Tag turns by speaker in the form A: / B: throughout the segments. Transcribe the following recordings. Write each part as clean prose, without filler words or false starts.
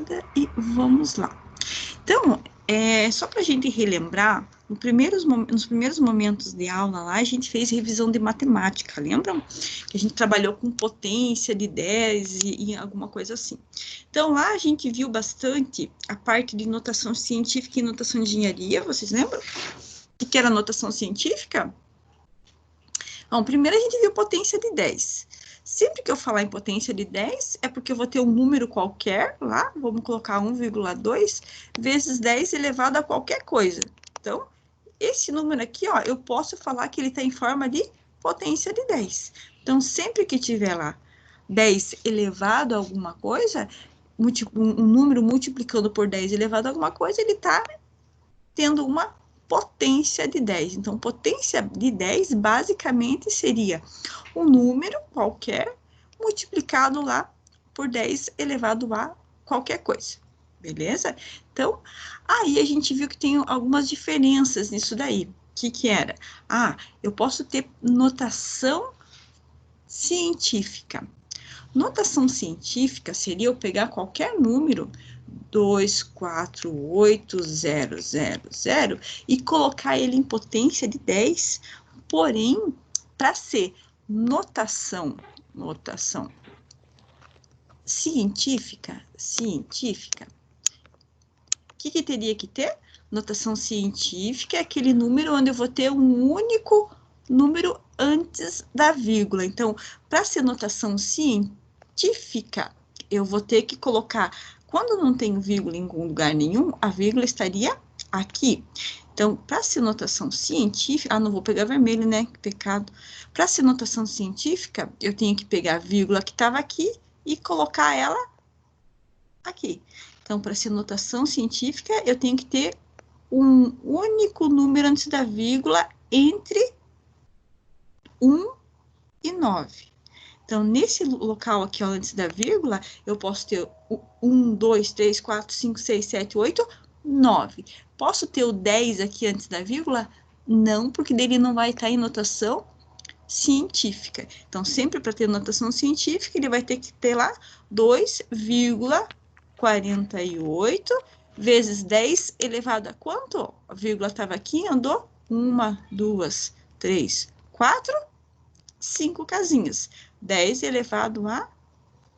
A: apagada e vamos lá. Então, só para a gente relembrar, nos primeiros momentos de aula lá, a gente fez revisão de matemática, lembram? Que a gente trabalhou com potência de 10 e alguma coisa assim. Então, lá a gente viu bastante a parte de notação científica e notação de engenharia, vocês lembram? O que era notação científica? Bom, primeiro a gente viu potência de 10. Sempre que eu falar em potência de 10, é porque eu vou ter um número qualquer lá, vamos colocar 1,2 vezes 10 elevado a qualquer coisa. Então, esse número aqui, ó, eu posso falar que ele está em forma de potência de 10. Então, sempre que tiver lá 10 elevado a alguma coisa, um número multiplicando por 10 elevado a alguma coisa, ele está tendo uma potência de 10. Então, potência de 10, basicamente, seria um número qualquer multiplicado lá por 10 elevado a qualquer coisa. Beleza? Então, aí a gente viu que tem algumas diferenças nisso daí. O que era? Eu posso ter notação científica. Notação científica seria eu pegar qualquer número 248000 e colocar ele em potência de 10, porém, para ser notação científica, o que teria que ter? Notação científica é aquele número onde eu vou ter um único número antes da vírgula. Então, para ser notação científica, eu vou ter que colocar, quando não tem vírgula em lugar nenhum, a vírgula estaria aqui. Então, para ser notação científica, não vou pegar vermelho, né? Que pecado. Para ser notação científica, eu tenho que pegar a vírgula que estava aqui e colocar ela aqui. Então, para ser notação científica, eu tenho que ter um único número antes da vírgula entre 1 e 9. Então, nesse local aqui, ó, antes da vírgula, eu posso ter 1, 2, 3, 4, 5, 6, 7, 8, 9. Posso ter o 10 aqui antes da vírgula? Não, porque dele não vai estar em notação científica. Então, sempre para ter notação científica, ele vai ter que ter lá 2,48 vezes 10 elevado a quanto? A vírgula estava aqui, andou 1, 2, 3, 4, 5 casinhas. 10 elevado a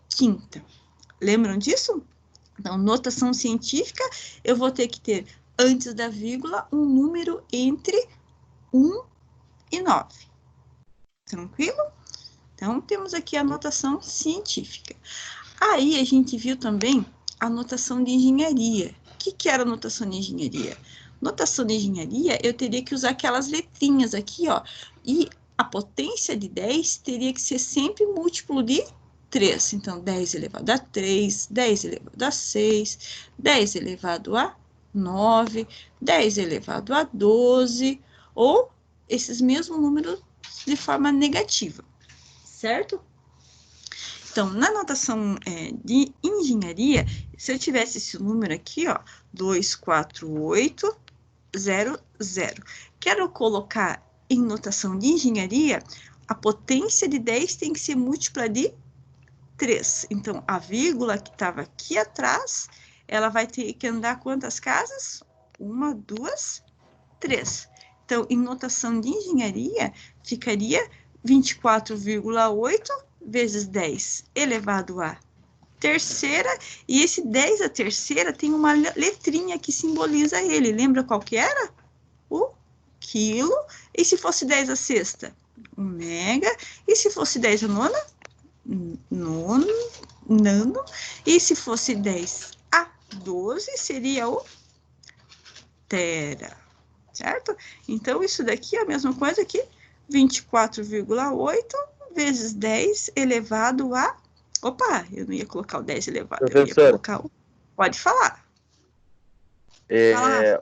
A: quinta. Lembram disso? Então, notação científica, eu vou ter que ter, antes da vírgula, um número entre 1 e 9. Tranquilo? Então, temos aqui a notação científica. Aí, a gente viu também a notação de engenharia. O que era a notação de engenharia? Notação de engenharia, eu teria que usar aquelas letrinhas aqui, ó. E a potência de 10 teria que ser sempre múltiplo de 3. Então, 10 elevado a 3, 10 elevado a 6, 10 elevado a 9, 10 elevado a 12, ou esses mesmos números de forma negativa, certo? Então, na notação de engenharia, se eu tivesse esse número aqui, ó, 24800, quero colocar em notação de engenharia, a potência de 10 tem que ser múltipla de 3. Então, a vírgula que estava aqui atrás, ela vai ter que andar quantas casas? 1, 2, 3. Então, em notação de engenharia, ficaria 24,8 vezes 10 elevado a terceira, e esse 10 a terceira tem uma letrinha que simboliza ele. Lembra qual que era? O quilo. E se fosse 10 a sexta? O mega. E se fosse 10 a nona? Nano. E se fosse 10 a 12, seria o tera. Certo? Então, isso daqui é a mesma coisa que 24,8 vezes 10 elevado a... Opa, eu não ia colocar o 10 elevado, eu ia colocar o... Pode falar.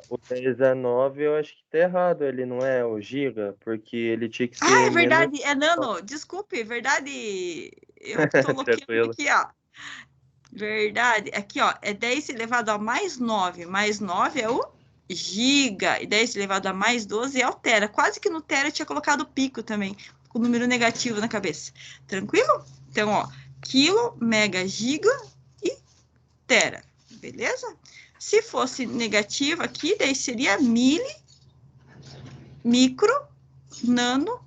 B: O 10 a 9 eu acho que tá errado, ele não é o giga, porque ele tinha que ser...
A: é verdade, é nano, desculpe, verdade, eu tô louquinho aqui, ó. Verdade, aqui, ó, é 10 elevado a mais 9 é o giga, e 10 elevado a mais 12 é o tera. Quase que no tera eu tinha colocado pico também, com o número negativo na cabeça. Tranquilo? Então, ó, quilo, mega, giga e tera. beleza? Se fosse negativo aqui, daí seria mili, micro, nano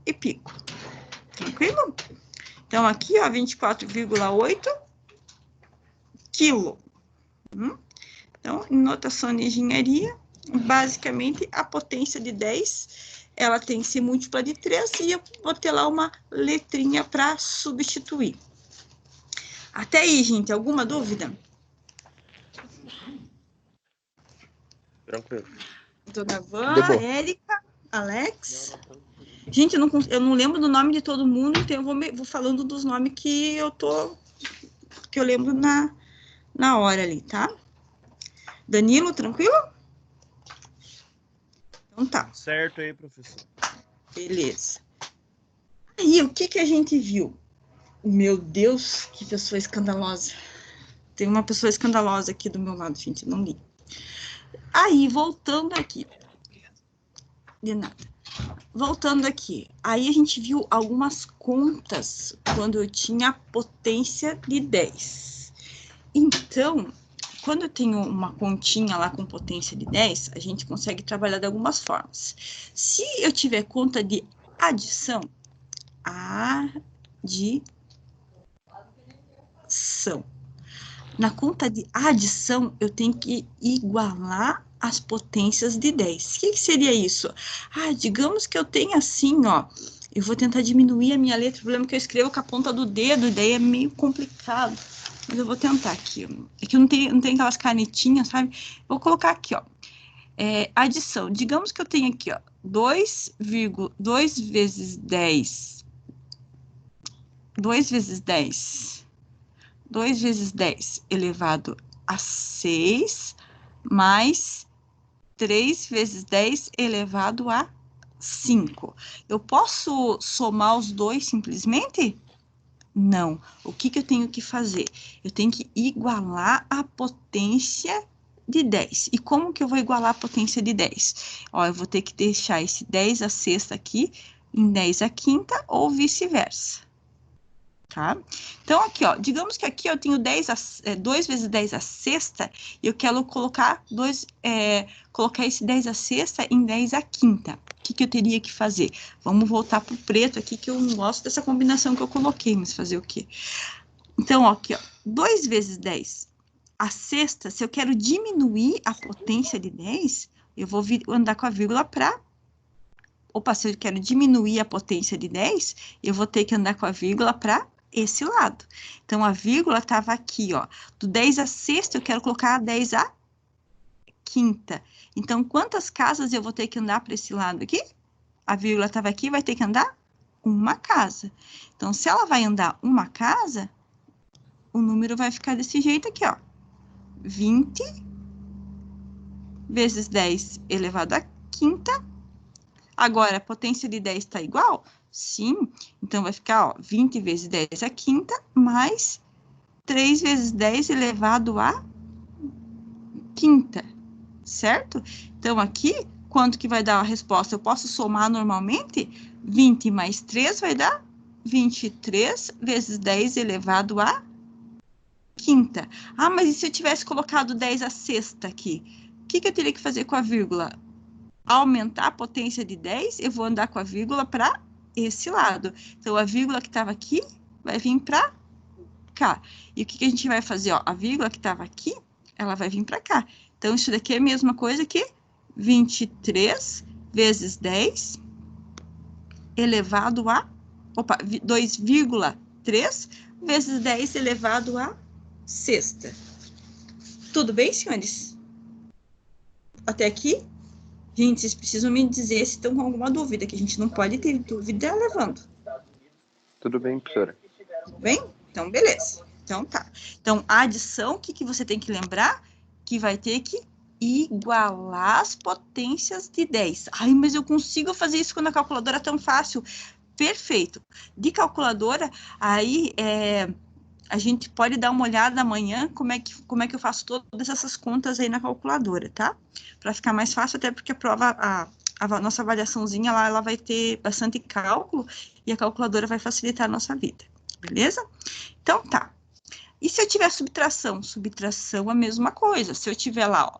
A: e pico. Tranquilo? Então, aqui, ó, 24,8 quilo. Então, em notação de engenharia, basicamente, a potência de 10, ela tem que ser múltipla de 3, e eu vou ter lá uma letrinha para substituir. Até aí, gente, alguma dúvida?
B: Tranquilo.
A: Dona Van, Érica, Alex. Gente, eu não lembro do nome de todo mundo, então eu vou falando dos nomes que eu lembro na hora ali, tá? Danilo, tranquilo? Então tá.
C: Certo aí, professor.
A: Beleza. Aí, o que a gente viu? Meu Deus, que pessoa escandalosa. Tem uma pessoa escandalosa aqui do meu lado, gente, não li. Aí, voltando aqui. De nada. Voltando aqui. Aí a gente viu algumas contas quando eu tinha potência de 10. Então, quando eu tenho uma continha lá com potência de 10, a gente consegue trabalhar de algumas formas. Se eu tiver conta de adição, na conta de adição, eu tenho que igualar as potências de 10. O que seria isso? Digamos que eu tenha assim, ó, eu vou tentar diminuir a minha letra, o problema é que eu escrevo com a ponta do dedo, e daí é meio complicado. Mas eu vou tentar aqui. É que não tem aquelas canetinhas, sabe? Vou colocar aqui, ó. Adição. Digamos que eu tenho aqui, ó, 2 vezes 10. 2 vezes 10. 2 vezes 10 elevado a 6, mais 3 vezes 10 elevado a 5. Eu posso somar os dois simplesmente? Não. O que eu tenho que fazer? Eu tenho que igualar a potência de 10. E como que eu vou igualar a potência de 10? Ó, eu vou ter que deixar esse 10 a sexta aqui em 10 a quinta ou vice-versa. Tá? Então, aqui, ó, digamos que aqui eu tenho 2 vezes 10 a sexta, e eu quero colocar esse 10 a sexta em 10 a quinta. O que eu teria que fazer? Vamos voltar para o preto aqui, que eu não gosto dessa combinação que eu coloquei, mas fazer o quê? Então, ó, aqui, ó, 2 vezes 10 a sexta, se eu quero diminuir a potência de 10, eu vou andar com a vírgula para... Opa, se eu quero diminuir a potência de 10, eu vou ter que andar com a vírgula para esse lado. Então, a vírgula estava aqui, ó. Do 10 a sexta, eu quero colocar a 10 a quinta. Então, quantas casas eu vou ter que andar para esse lado aqui? A vírgula estava aqui, vai ter que andar uma casa. Então, se ela vai andar uma casa, o número vai ficar desse jeito aqui, ó. 20 vezes 10 elevado à quinta. Agora, a potência de 10 está igual? Sim. Então, vai ficar, ó, 20 vezes 10 à quinta, mais 3 vezes 10 elevado à quinta, certo? Então, aqui, quanto que vai dar a resposta? Eu posso somar normalmente? 20 mais 3 vai dar 23 vezes 10 elevado à quinta. Mas e se eu tivesse colocado 10 à sexta aqui? O que eu teria que fazer com a vírgula? Aumentar a potência de 10, eu vou andar com a vírgula para esse lado. Então, a vírgula que estava aqui vai vir para cá. E o que a gente vai fazer? Ó, a vírgula que estava aqui, ela vai vir para cá. Então, isso daqui é a mesma coisa que 23 vezes 10 elevado a... Opa, 2,3 vezes 10 elevado a sexta. Tudo bem, senhores? Até aqui? Gente, vocês precisam me dizer se estão com alguma dúvida, que a gente não pode ter dúvida levando.
B: Tudo bem, professora.
A: Tudo bem? Então, beleza. Então, tá. Então, a adição, o que você tem que lembrar? Que vai ter que igualar as potências de 10. Mas eu consigo fazer isso quando a calculadora é tão fácil. Perfeito. De calculadora, aí a gente pode dar uma olhada amanhã como é que eu faço todas essas contas aí na calculadora, tá? Para ficar mais fácil, até porque a prova, a nossa avaliaçãozinha lá, ela vai ter bastante cálculo e a calculadora vai facilitar a nossa vida, beleza? Então, tá. E se eu tiver subtração? Subtração é a mesma coisa. Se eu tiver lá, ó,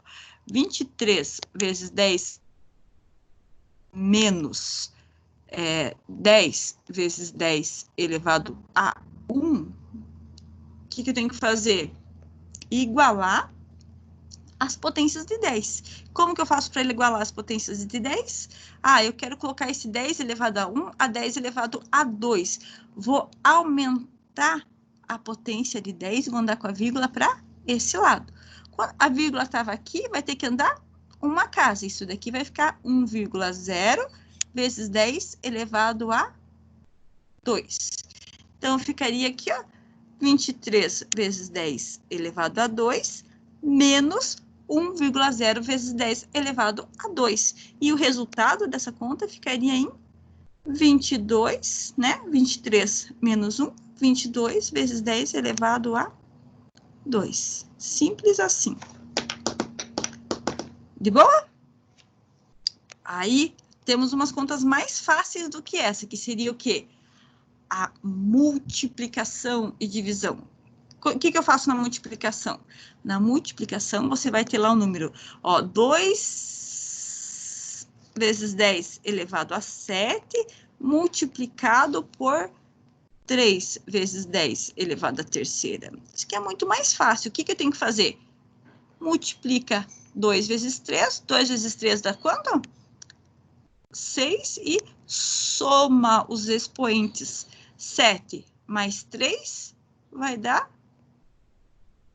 A: 23 vezes 10 menos 10 vezes 10 elevado a 1, o que eu tenho que fazer? Igualar as potências de 10. Como que eu faço para igualar as potências de 10? Eu quero colocar esse 10 elevado a 1 a 10 elevado a 2. Vou aumentar a potência de 10 e vou andar com a vírgula para esse lado. Quando a vírgula estava aqui, vai ter que andar uma casa. Isso daqui vai ficar 1,0 vezes 10 elevado a 2. Então, ficaria aqui, ó, 23 vezes 10 elevado a 2, menos 1,0 vezes 10 elevado a 2. E o resultado dessa conta ficaria em 22, né? 23 menos 1, 22 vezes 10 elevado a 2. Simples assim. De boa? Aí, temos umas contas mais fáceis do que essa, que seria o quê? A multiplicação e divisão. O que eu faço na multiplicação? Na multiplicação, você vai ter lá o número, ó, 2 vezes 10 elevado a 7, multiplicado por 3 vezes 10 elevado à terceira. Isso aqui é muito mais fácil. O que eu tenho que fazer? Multiplica 2 vezes 3. 2 vezes 3 dá quanto? 6 e soma os expoentes. 7 mais 3 vai dar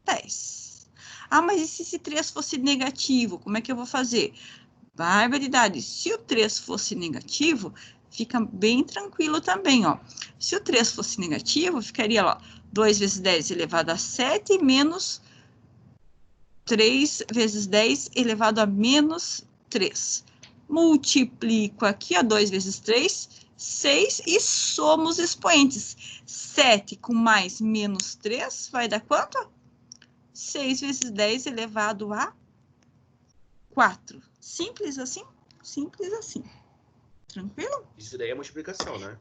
A: 10. Mas e se esse 3 fosse negativo? Como é que eu vou fazer? Barbaridade. Se o 3 fosse negativo, fica bem tranquilo também, ó. Se o 3 fosse negativo, ficaria, ó, 2 vezes 10 elevado a 7 menos 3 vezes 10 elevado a menos 3. Multiplico aqui, ó, 2 vezes 3, 6, e somo os expoentes. 7 com mais menos 3 vai dar quanto? 6 vezes 10 elevado a 4. Simples assim? Simples assim. Tranquilo?
C: Isso daí é multiplicação, né?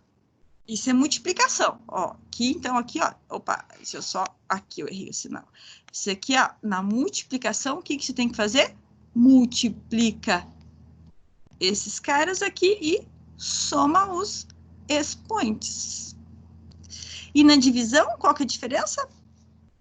A: Isso é multiplicação. Ó, aqui, então, aqui, ó. Opa, deixa eu só... Aqui eu errei o sinal. Isso aqui, ó, na multiplicação, o que você tem que fazer? Multiplica esses caras aqui e soma os expoentes. E na divisão, qual que é a diferença?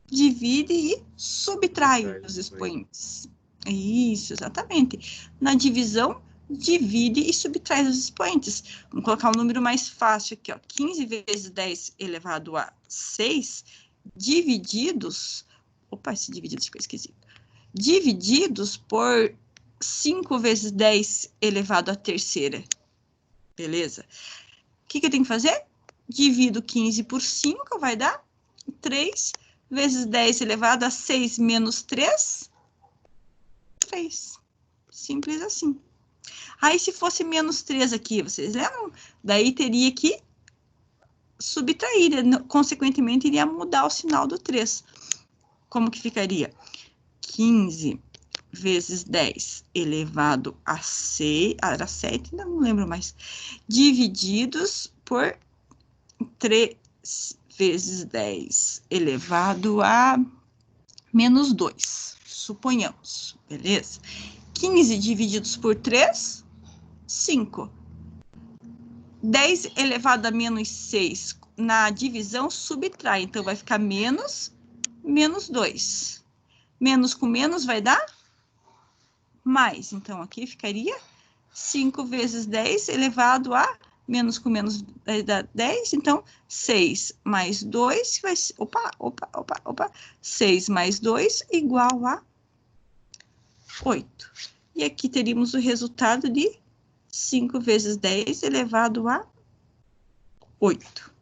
A: Divide e subtrai os expoentes. Isso, exatamente. Na divisão, divide e subtrai os expoentes. Vamos colocar um número mais fácil aqui, ó. 15 vezes 10 elevado a 6, divididos... Opa, esse dividido ficou esquisito. Divididos por 5 vezes 10 elevado à terceira. Beleza? O que eu tenho que fazer? Divido 15 por 5, vai dar 3 vezes 10 elevado a 6 menos 3, 3. Simples assim. Aí, se fosse menos 3 aqui, vocês lembram? Daí teria que subtrair, consequentemente, iria mudar o sinal do 3. Como que ficaria? 15 vezes 10 elevado a 6, era 7, não lembro mais, divididos por 3 vezes 10 elevado a menos 2, suponhamos, beleza? 15 divididos por 3, 5. 10 elevado a menos 6, na divisão, subtrai, então vai ficar menos 2. Menos com menos vai dar mais. Então, aqui ficaria 5 vezes 10 elevado a menos com menos vai dar 10. Então, 6 mais 2 vai ser... Opa. 6 mais 2 igual a 8. E aqui teríamos o resultado de 5 vezes 10 elevado a 8.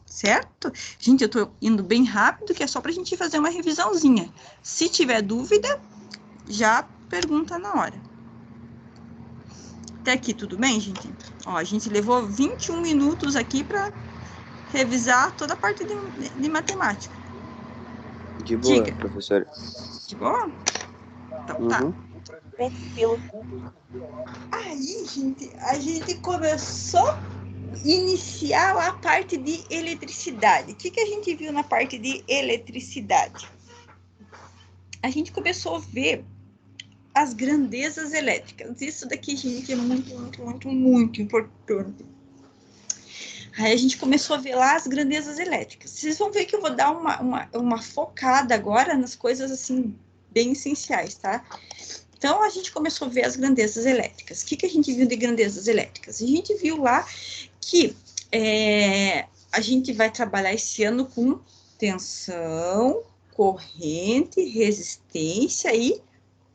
A: Certo? Gente, eu tô indo bem rápido, que é só pra gente fazer uma revisãozinha. Se tiver dúvida, já pergunta na hora. Até aqui, tudo bem, gente? Ó, a gente levou 21 minutos aqui pra revisar toda a parte de matemática.
B: De boa,
A: Diga.
B: professora.
A: De boa? Então, tá.
D: Tranquilo.
A: Aí, gente, a gente começou iniciar a parte de eletricidade. O que a gente viu na parte de eletricidade? A gente começou a ver as grandezas elétricas. Isso daqui, gente, é muito importante. Aí a gente começou a ver lá as grandezas elétricas. Vocês vão ver que eu vou dar uma focada agora nas coisas, assim, bem essenciais, tá? Então, a gente começou a ver as grandezas elétricas. O que a gente viu de grandezas elétricas? A gente viu lá que a gente vai trabalhar esse ano com tensão, corrente, resistência e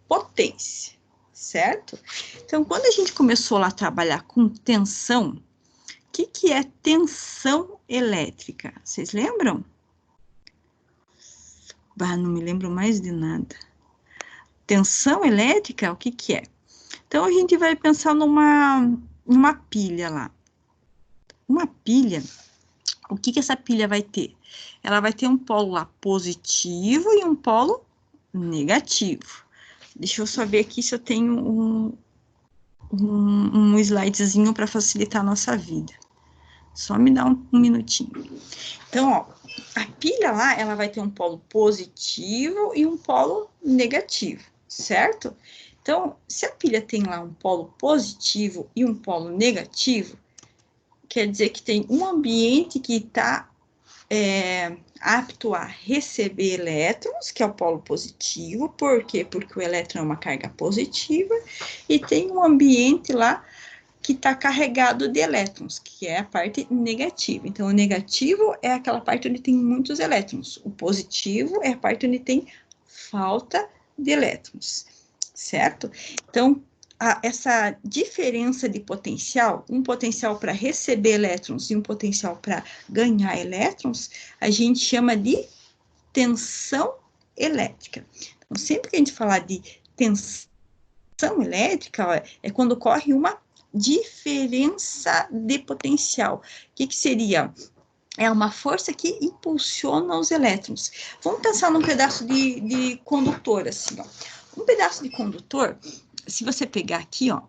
A: potência, certo? Então, quando a gente começou lá a trabalhar com tensão, o que é tensão elétrica? Vocês lembram? Ah, não me lembro mais de nada. Tensão elétrica, o que é? Então, a gente vai pensar numa pilha lá. Uma pilha, o que essa pilha vai ter? Ela vai ter um polo lá positivo e um polo negativo. Deixa eu só ver aqui se eu tenho um slidezinho para facilitar a nossa vida. Só me dá um minutinho. Então, ó, a pilha lá, ela vai ter um polo positivo e um polo negativo, certo? Então, se a pilha tem lá um polo positivo e um polo negativo, quer dizer que tem um ambiente que está apto a receber elétrons, que é o polo positivo. Por quê? Porque o elétron é uma carga positiva, e tem um ambiente lá que está carregado de elétrons, que é a parte negativa. Então, o negativo é aquela parte onde tem muitos elétrons. O positivo é a parte onde tem falta de elétrons, certo? Então, essa diferença de potencial, um potencial para receber elétrons e um potencial para ganhar elétrons, a gente chama de tensão elétrica. Então, sempre que a gente falar de tensão elétrica, ó, é quando ocorre uma diferença de potencial. O que seria? É uma força que impulsiona os elétrons. Vamos pensar num pedaço de condutor, assim, ó. Um pedaço de condutor, se você pegar aqui, ó,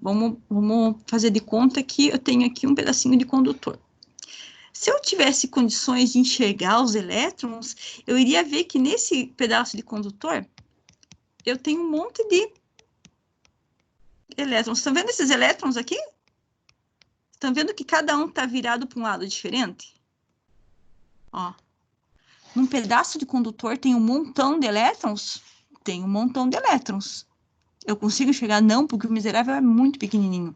A: vamos fazer de conta que eu tenho aqui um pedacinho de condutor. Se eu tivesse condições de enxergar os elétrons, eu iria ver que nesse pedaço de condutor, eu tenho um monte de elétrons. Estão vendo esses elétrons aqui? Estão vendo que cada um está virado para um lado diferente? Ó. Num pedaço de condutor tem um montão de elétrons? Tem um montão de elétrons. Eu consigo enxergar? Não, porque o miserável é muito pequenininho.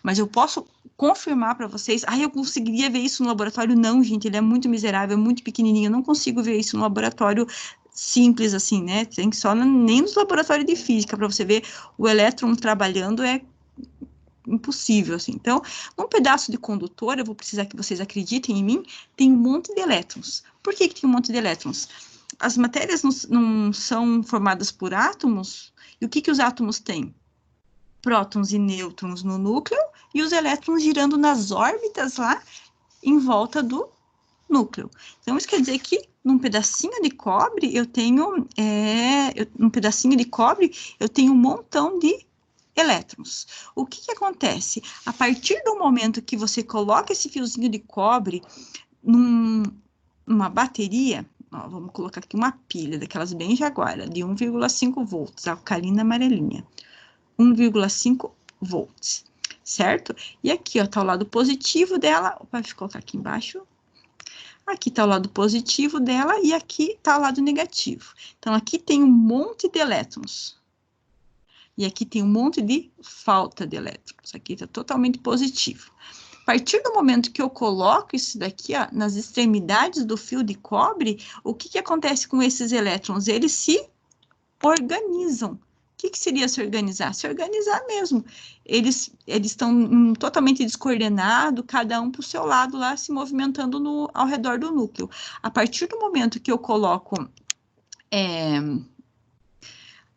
A: Mas eu posso confirmar para vocês. Eu conseguiria ver isso no laboratório? Não, gente, ele é muito miserável, é muito pequenininho. Eu não consigo ver isso no laboratório simples assim, né? Tem que só nem nos laboratórios de física para você ver o elétron trabalhando é impossível, assim. Então, num pedaço de condutor, eu vou precisar que vocês acreditem em mim, tem um monte de elétrons. Por que tem um monte de elétrons? As matérias não são formadas por átomos, e o que os átomos têm? Prótons e nêutrons no núcleo, e os elétrons girando nas órbitas lá, em volta do núcleo. Então, isso quer dizer que num pedacinho de cobre, eu tenho um montão de elétrons. O que acontece? A partir do momento que você coloca esse fiozinho de cobre numa bateria, ó, vamos colocar aqui uma pilha daquelas bem jaguara, de 1,5 volts, alcalina amarelinha, 1,5 volts, certo? E aqui, ó, tá o lado positivo dela, opa, deixa eu colocar aqui embaixo. Aqui tá o lado positivo dela e aqui tá o lado negativo. Então, aqui tem um monte de elétrons. E aqui tem um monte de falta de elétrons. Aqui está totalmente positivo. A partir do momento que eu coloco isso daqui, ó, nas extremidades do fio de cobre, o que acontece com esses elétrons? Eles se organizam. O que seria se organizar? Se organizar mesmo. Eles estão totalmente descoordenados, cada um para o seu lado lá, se movimentando ao redor do núcleo. A partir do momento que eu coloco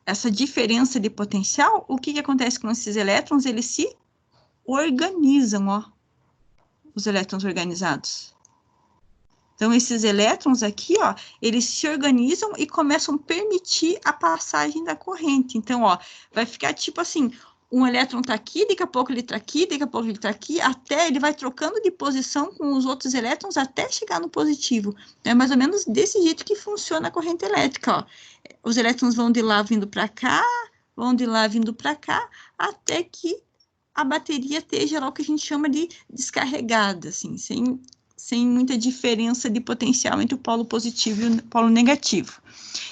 A: essa diferença de potencial, o que acontece com esses elétrons? Eles se organizam, ó, os elétrons organizados. Então, esses elétrons aqui, ó, eles se organizam e começam a permitir a passagem da corrente. Então, ó, vai ficar tipo assim, um elétron está aqui, daqui a pouco ele está aqui, daqui a pouco ele está aqui, até ele vai trocando de posição com os outros elétrons até chegar no positivo. É mais ou menos desse jeito que funciona a corrente elétrica, ó. Os elétrons vão de lá vindo para cá, vão de lá vindo para cá, até que a bateria esteja lá o que a gente chama de descarregada, assim, sem muita diferença de potencial entre o polo positivo e o polo negativo.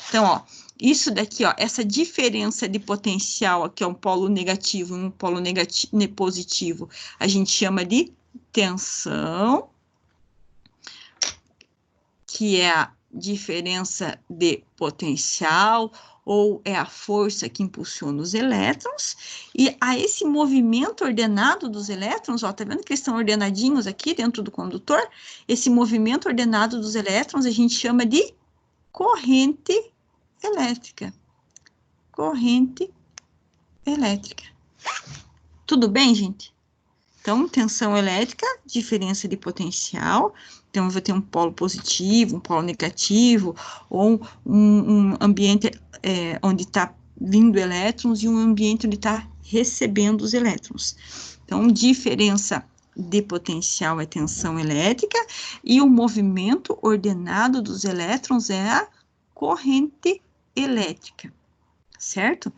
A: Então, ó, isso daqui, ó, essa diferença de potencial aqui é um polo negativo e um polo positivo, a gente chama de tensão, que é a diferença de potencial, ou é a força que impulsiona os elétrons, e a esse movimento ordenado dos elétrons, ó, tá vendo que eles estão ordenadinhos aqui dentro do condutor? Esse movimento ordenado dos elétrons a gente chama de corrente elétrica. Corrente elétrica. Tudo bem, gente? Então, tensão elétrica, diferença de potencial. Então, eu vou ter um polo positivo, um polo negativo, ou um ambiente onde está vindo elétrons e um ambiente onde está recebendo os elétrons. Então, diferença de potencial é tensão elétrica e o movimento ordenado dos elétrons é a corrente elétrica, certo?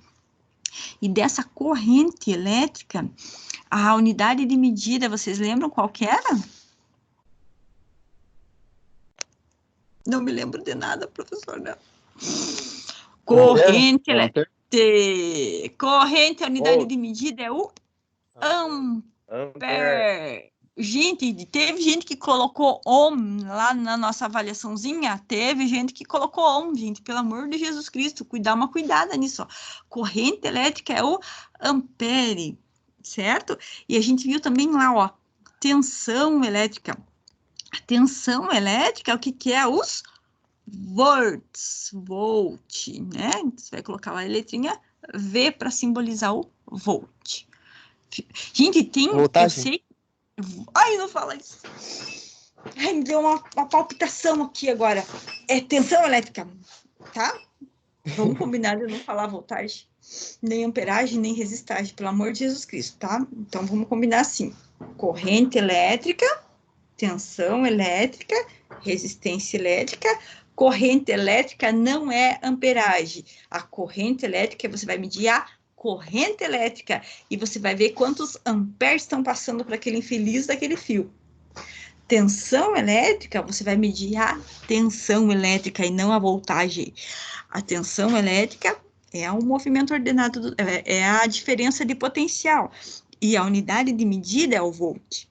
A: E dessa corrente elétrica, a unidade de medida, vocês lembram qual que era? Não me lembro de nada, professor, não. Corrente elétrica. Corrente, a unidade de medida é o ampere. Gente, teve gente que colocou ohm lá na nossa avaliaçãozinha, teve gente que colocou ohm, gente, pelo amor de Jesus Cristo, dá uma cuidada nisso, ó. Corrente elétrica é o ampere, certo? E a gente viu também lá, ó, tensão elétrica. A tensão elétrica, o que que é? Os volts, volt, né? Você vai colocar lá a letrinha V para simbolizar o volt. Gente, tem...
B: Voltagem.
A: Eu sei... Ai, não fala isso. Ai, me deu uma palpitação aqui agora. É tensão elétrica, tá? Vamos combinar de não falar voltagem, nem amperagem, nem resistagem, pelo amor de Jesus Cristo, tá? Então, vamos combinar assim. Corrente elétrica, tensão elétrica, resistência elétrica. Corrente elétrica não é amperagem. A corrente elétrica, você vai medir a corrente elétrica e você vai ver quantos amperes estão passando para aquele infeliz daquele fio. Tensão elétrica, você vai medir a tensão elétrica e não a voltagem. A tensão elétrica é o movimento ordenado, é a diferença de potencial. E a unidade de medida é o volt.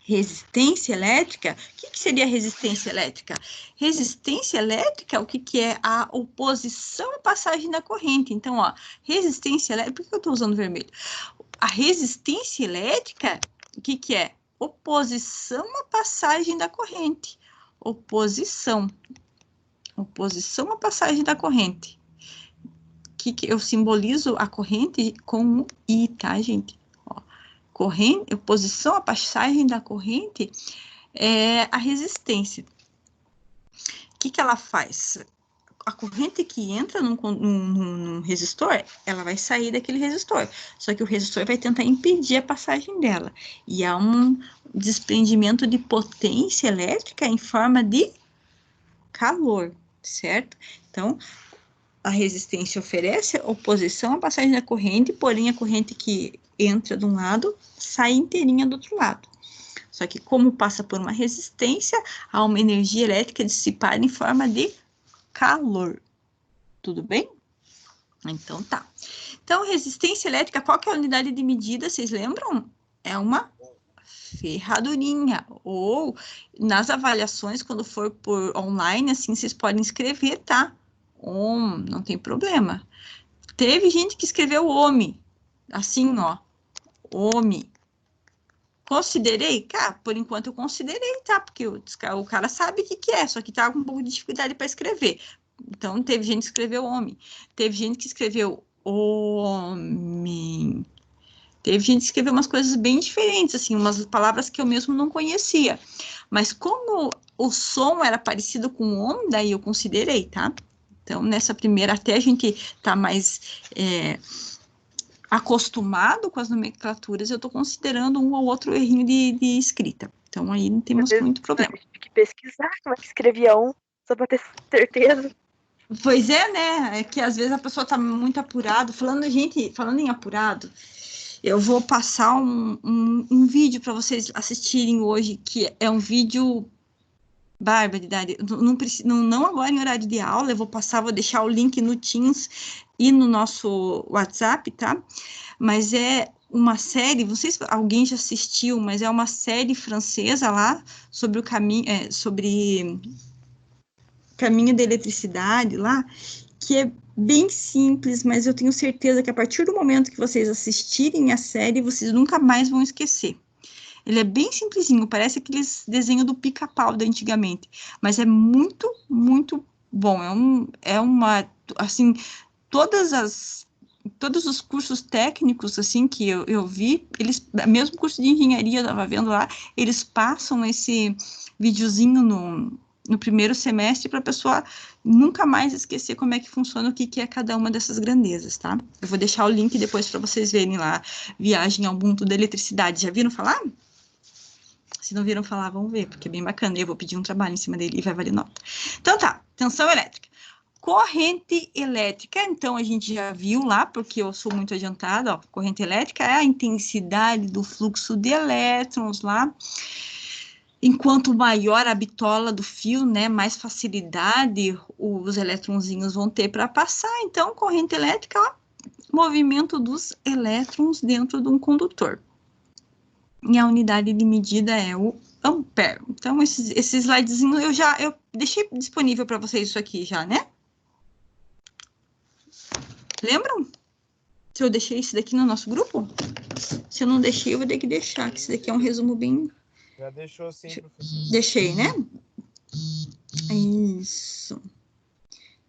A: Resistência elétrica, o que seria resistência elétrica? Resistência elétrica, o que é? A oposição à passagem da corrente. Então, ó, resistência elétrica, por que eu estou usando vermelho? A resistência elétrica, o que é? Oposição à passagem da corrente. Oposição à passagem da corrente. Que eu simbolizo a corrente com um I, tá, gente? Corrente, oposição à passagem da corrente é a resistência. O que ela faz? A corrente que entra num resistor, ela vai sair daquele resistor. Só que o resistor vai tentar impedir a passagem dela. E há um desprendimento de potência elétrica em forma de calor, certo? Então, a resistência oferece oposição à passagem da corrente, porém a corrente que entra de um lado, sai inteirinha do outro lado. Só que como passa por uma resistência, há uma energia elétrica dissipada em forma de calor. Tudo bem? Então, tá. Então, resistência elétrica, qual que é a unidade de medida, vocês lembram? É uma ferradurinha. Ou, nas avaliações, quando for por online, assim, vocês podem escrever, tá? Ohm, não tem problema. Teve gente que escreveu ohm, assim, ó. Ohm. Considerei? Cara, por enquanto eu considerei, tá? Porque o cara sabe o que é, só que tá com um pouco de dificuldade para escrever. Então, teve gente que escreveu homem. Teve gente que escreveu homem. Teve gente que escreveu umas coisas bem diferentes, assim, umas palavras que eu mesmo não conhecia. Mas como o som era parecido com homem, daí eu considerei, tá? Então, nessa primeira, até a gente tá mais acostumado com as nomenclaturas, eu estou considerando um ou outro errinho de escrita. Então, aí não temos muito problema.
C: Eu tive que pesquisar como é que escrevia um, só para ter certeza.
A: Pois é, né? É que às vezes a pessoa está muito apurada. Falando em apurado, eu vou passar um vídeo para vocês assistirem hoje, que é um vídeo barbaridade. Não agora em horário de aula, eu vou deixar o link no Teams e no nosso WhatsApp, tá? Mas é uma série, não sei se alguém já assistiu, mas é uma série francesa lá sobre o caminho, sobre caminho da eletricidade lá, que é bem simples, mas eu tenho certeza que a partir do momento que vocês assistirem a série, vocês nunca mais vão esquecer. Ele é bem simplesinho, parece aqueles desenhos do Pica-Pau da antigamente, mas é muito, muito bom. Assim, todos os cursos técnicos, assim, que eu vi, mesmo curso de engenharia, eu estava vendo lá, eles passam esse videozinho no primeiro semestre para a pessoa nunca mais esquecer como é que funciona, o que é cada uma dessas grandezas, tá? Eu vou deixar o link depois para vocês verem lá, Viagem ao Mundo da Eletricidade. Já viram falar? Se não viram falar, vão ver, porque é bem bacana. Eu vou pedir um trabalho em cima dele e vai valer nota. Então tá, tensão elétrica. Corrente elétrica, então a gente já viu lá, porque eu sou muito adiantada, ó, corrente elétrica é a intensidade do fluxo de elétrons lá. Enquanto maior a bitola do fio, né, mais facilidade os elétronzinhos vão ter para passar. Então, corrente elétrica, ó, movimento dos elétrons dentro de um condutor. E a unidade de medida é o ampere. Então, esse slidezinho eu deixei disponível para vocês isso aqui já, né? Lembram? Se eu deixei isso daqui no nosso grupo? Se eu não deixei, eu vou ter que deixar, que esse daqui é um resumo bem...
B: Já deixou sim, professor.
A: Deixei, né? Isso.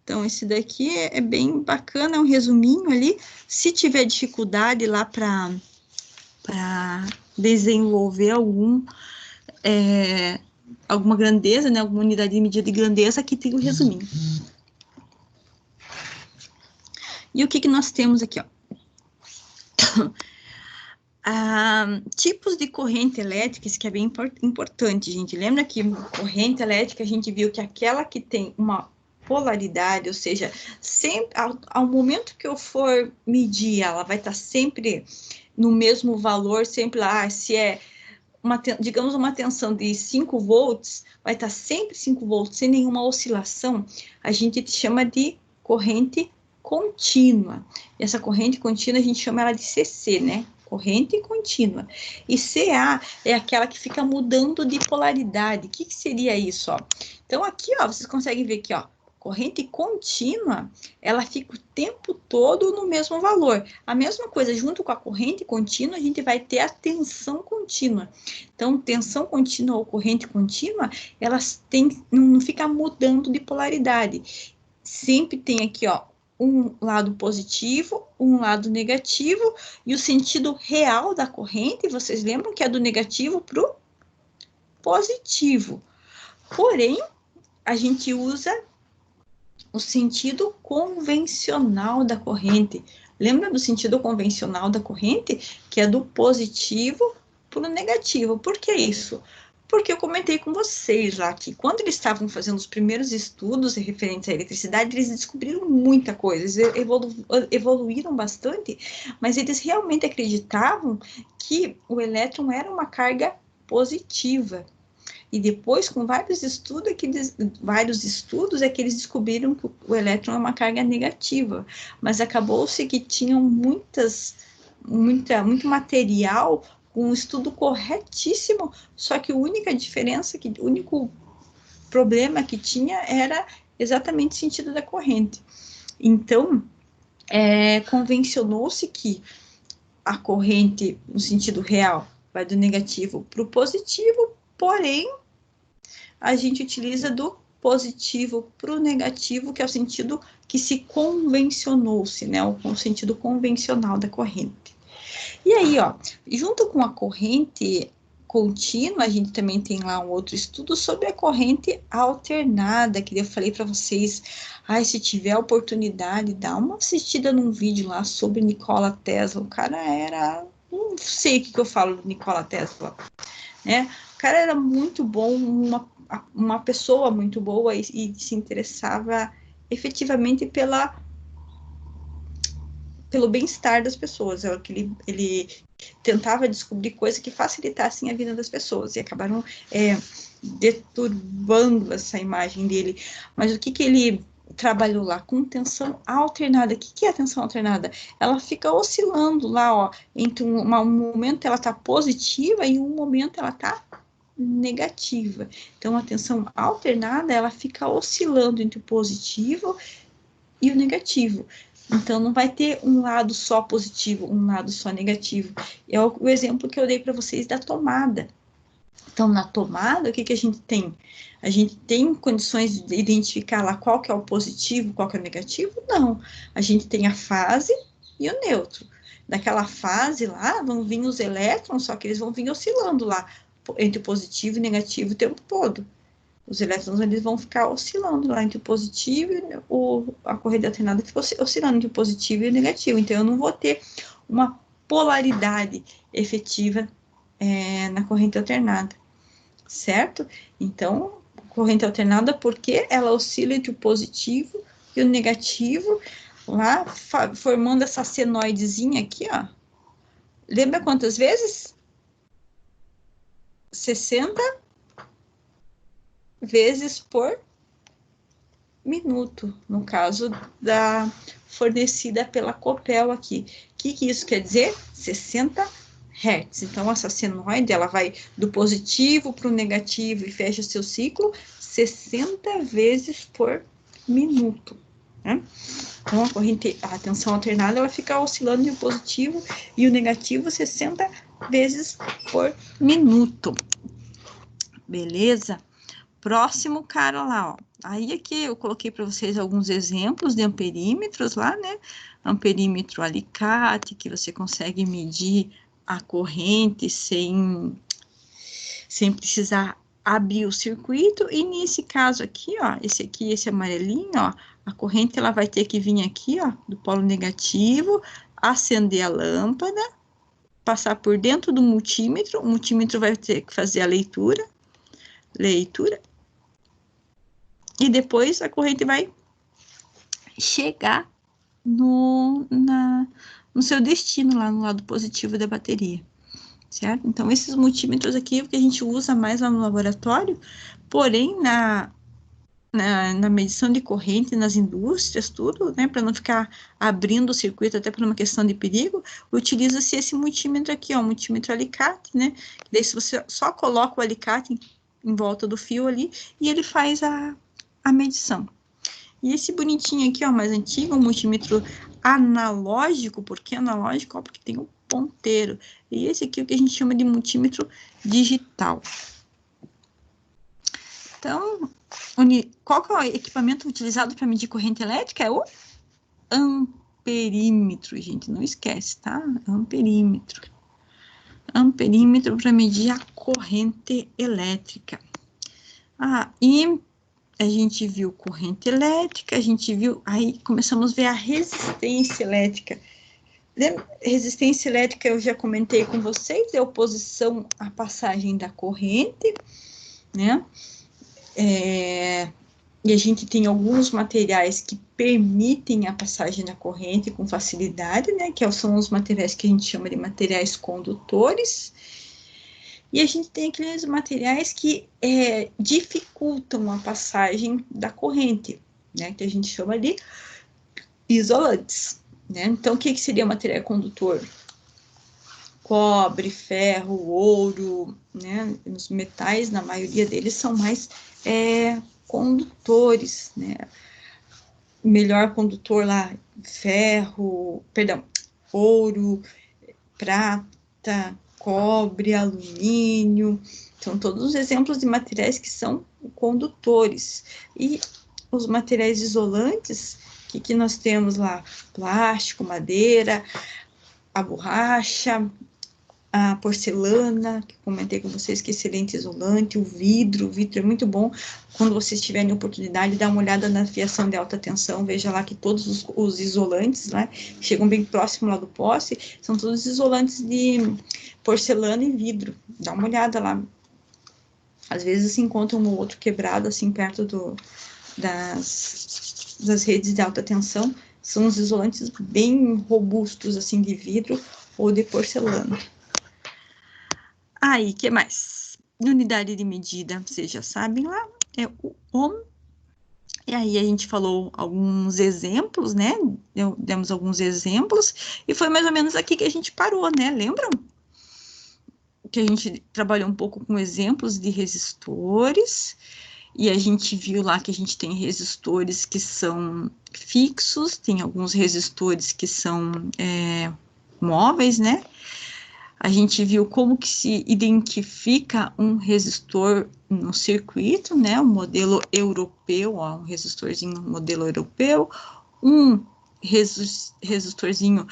A: Então, esse daqui é bem bacana, é um resuminho ali. Se tiver dificuldade lá para desenvolver alguma grandeza, né, alguma unidade de medida de grandeza, aqui tem o resuminho. E o que nós temos aqui, ó? Tipos de corrente elétrica, isso que é bem importante, gente. Lembra que corrente elétrica, a gente viu que aquela que tem uma polaridade, ou seja, sempre, ao momento que eu for medir, ela vai estar sempre no mesmo valor, sempre lá, se é, digamos, uma tensão de 5 volts, vai estar sempre 5 volts, sem nenhuma oscilação, a gente chama de corrente contínua. E essa corrente contínua, a gente chama ela de CC, né? Corrente contínua. E CA é aquela que fica mudando de polaridade. O que seria isso, ó? Então, aqui, ó, vocês conseguem ver aqui, ó, corrente contínua, ela fica o tempo todo no mesmo valor. A mesma coisa, junto com a corrente contínua, a gente vai ter a tensão contínua. Então, tensão contínua ou corrente contínua, elas não fica mudando de polaridade. Sempre tem aqui, ó, um lado positivo, um lado negativo, e o sentido real da corrente, vocês lembram que é do negativo para o positivo. Porém, a gente usa o sentido convencional da corrente. Lembra do sentido convencional da corrente? Que é do positivo para o negativo. Por que isso? Porque eu comentei com vocês lá que quando eles estavam fazendo os primeiros estudos referentes à eletricidade, eles descobriram muita coisa, eles evoluíram bastante, mas eles realmente acreditavam que o elétron era uma carga positiva. E depois, com vários estudos é que eles descobriram que o elétron é uma carga negativa. Mas acabou-se que tinham muito material, um estudo corretíssimo, só que a única diferença, o único problema que tinha era exatamente o sentido da corrente. Então, convencionou-se que a corrente, no sentido real, vai do negativo para o positivo, porém, a gente utiliza do positivo para o negativo, que é o sentido que se convencionou-se, né? O sentido convencional da corrente. E aí, ó, junto com a corrente contínua, a gente também tem lá um outro estudo sobre a corrente alternada, que eu falei para vocês, se tiver oportunidade, dá uma assistida num vídeo lá sobre Nikola Tesla. O cara era, não sei o que eu falo do Nikola Tesla, né? O cara era muito bom, uma pessoa muito boa e se interessava efetivamente pelo bem-estar das pessoas. Ele tentava descobrir coisas que facilitassem a vida das pessoas e acabaram deturbando essa imagem dele. Mas o que ele trabalhou lá? Com tensão alternada. O que é a tensão alternada? Ela fica oscilando lá, ó, entre um momento ela está positiva e um momento ela está negativa. Então, a tensão alternada, ela fica oscilando entre o positivo e o negativo. Então, não vai ter um lado só positivo, um lado só negativo. É o exemplo que eu dei para vocês da tomada. Então, na tomada, o que a gente tem? A gente tem condições de identificar lá qual que é o positivo, qual que é o negativo? Não. A gente tem a fase e o neutro. Daquela fase lá, vão vir os elétrons, só que eles vão vir oscilando lá, entre o positivo e o negativo o tempo todo. Os elétrons eles vão ficar oscilando lá entre o positivo e a corrente alternada fica oscilando entre o positivo e o negativo. Então, eu não vou ter uma polaridade efetiva na corrente alternada, certo? Então, corrente alternada, porque ela oscila entre o positivo e o negativo, lá formando essa senoidezinha aqui, ó. Lembra quantas vezes? 60 vezes por minuto, no caso da fornecida pela Copel aqui. O que isso quer dizer? 60 Hz. Então, essa senoide, ela vai do positivo para o negativo e fecha seu ciclo 60 vezes por minuto, né? Então, a tensão alternada, ela fica oscilando entre o positivo e o negativo 60 vezes por minuto. Beleza? Próximo cara lá, ó. Aí aqui eu coloquei para vocês alguns exemplos de amperímetros lá, né? Amperímetro alicate, que você consegue medir a corrente sem precisar abrir o circuito. E nesse caso aqui, ó, esse amarelinho, ó, a corrente ela vai ter que vir aqui, ó, do polo negativo, acender a lâmpada, passar por dentro do multímetro, o multímetro vai ter que fazer a leitura, e depois a corrente vai chegar no seu destino, lá no lado positivo da bateria, certo? Então, esses multímetros aqui é o que a gente usa mais lá no laboratório, porém, na medição de corrente, nas indústrias, tudo, né, para não ficar abrindo o circuito, até por uma questão de perigo, utiliza-se esse multímetro aqui, ó, multímetro alicate, né, daí se você só coloca o alicate em volta do fio ali, e ele faz a medição. E esse bonitinho aqui, ó, mais antigo, um multímetro analógico. Por que analógico? Ó, porque tem um ponteiro. E esse aqui é o que a gente chama de multímetro digital. Então, qual que é o equipamento utilizado para medir corrente elétrica? É o amperímetro, gente, não esquece, tá? Amperímetro. Amperímetro para medir a corrente elétrica. E a gente viu corrente elétrica, a gente viu, aí começamos a ver a resistência elétrica. Resistência elétrica eu já comentei com vocês, é oposição à passagem da corrente, né? E a gente tem alguns materiais que permitem a passagem da corrente com facilidade, né? Que são os materiais que a gente chama de materiais condutores. E a gente tem aqueles materiais que dificultam a passagem da corrente, né? Que a gente chama de isolantes, né? Então, o que seria material condutor? Cobre, ferro, ouro, né? Os metais, na maioria deles, são mais condutores, né? Melhor condutor lá, ouro, prata, cobre, alumínio, são todos os exemplos de materiais que são condutores. E os materiais isolantes, que nós temos lá? Plástico, madeira, a borracha, a porcelana, que comentei com vocês que é excelente isolante, o vidro é muito bom. Quando vocês tiverem oportunidade, dá uma olhada na fiação de alta tensão, veja lá que todos os isolantes, né, chegam bem próximo lá do poste, são todos isolantes de porcelana e vidro. Dá uma olhada lá. Às vezes se encontra um ou outro quebrado, assim, perto das redes de alta tensão. São os isolantes bem robustos, assim, de vidro ou de porcelana. Aí, que mais? Unidade de medida, vocês já sabem lá, é o ohm. E aí a gente falou alguns exemplos, né? Demos alguns exemplos, e foi mais ou menos aqui que a gente parou, né? Lembram? Que a gente trabalhou um pouco com exemplos de resistores, e a gente viu lá que a gente tem resistores que são fixos, tem alguns resistores que são móveis, né? A gente viu como que se identifica um resistor no circuito, né? Um modelo europeu, ó, um resistorzinho modelo europeu, um resistorzinho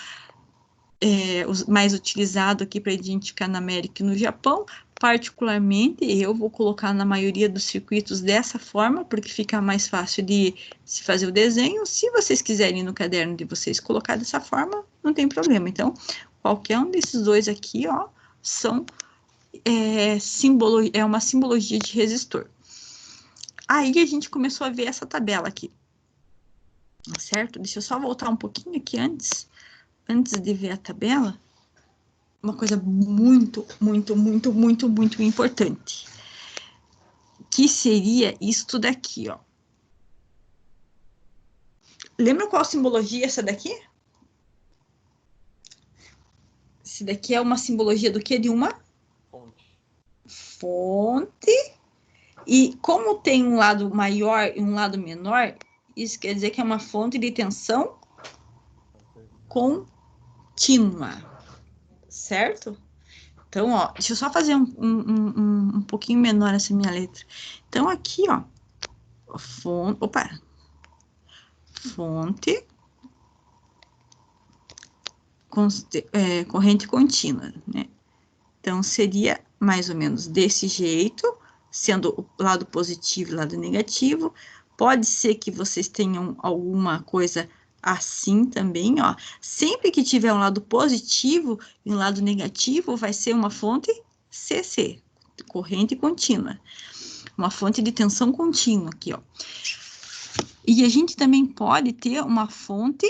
A: mais utilizado aqui para identificar na América e no Japão. Particularmente, eu vou colocar na maioria dos circuitos dessa forma, porque fica mais fácil de se fazer o desenho. Se vocês quiserem no caderno de vocês colocar dessa forma, não tem problema. Então, qualquer um desses dois aqui, ó, são uma simbologia de resistor. Aí a gente começou a ver essa tabela aqui, certo? Deixa eu só voltar um pouquinho aqui antes de ver a tabela. Uma coisa muito, muito, muito, muito, muito importante, que seria isto daqui, ó. Lembra qual simbologia é essa daqui? Esse daqui é uma simbologia do quê? De uma fonte. E como tem um lado maior e um lado menor, isso quer dizer que é uma fonte de tensão contínua, certo? Então, ó, deixa eu só fazer um pouquinho menor essa minha letra. Então, aqui, ó, fonte, corrente contínua, né? Então, seria mais ou menos desse jeito, sendo o lado positivo e o lado negativo. Pode ser que vocês tenham alguma coisa assim também, ó. Sempre que tiver um lado positivo e um lado negativo, vai ser uma fonte CC, corrente contínua. Uma fonte de tensão contínua aqui, ó. E a gente também pode ter uma fonte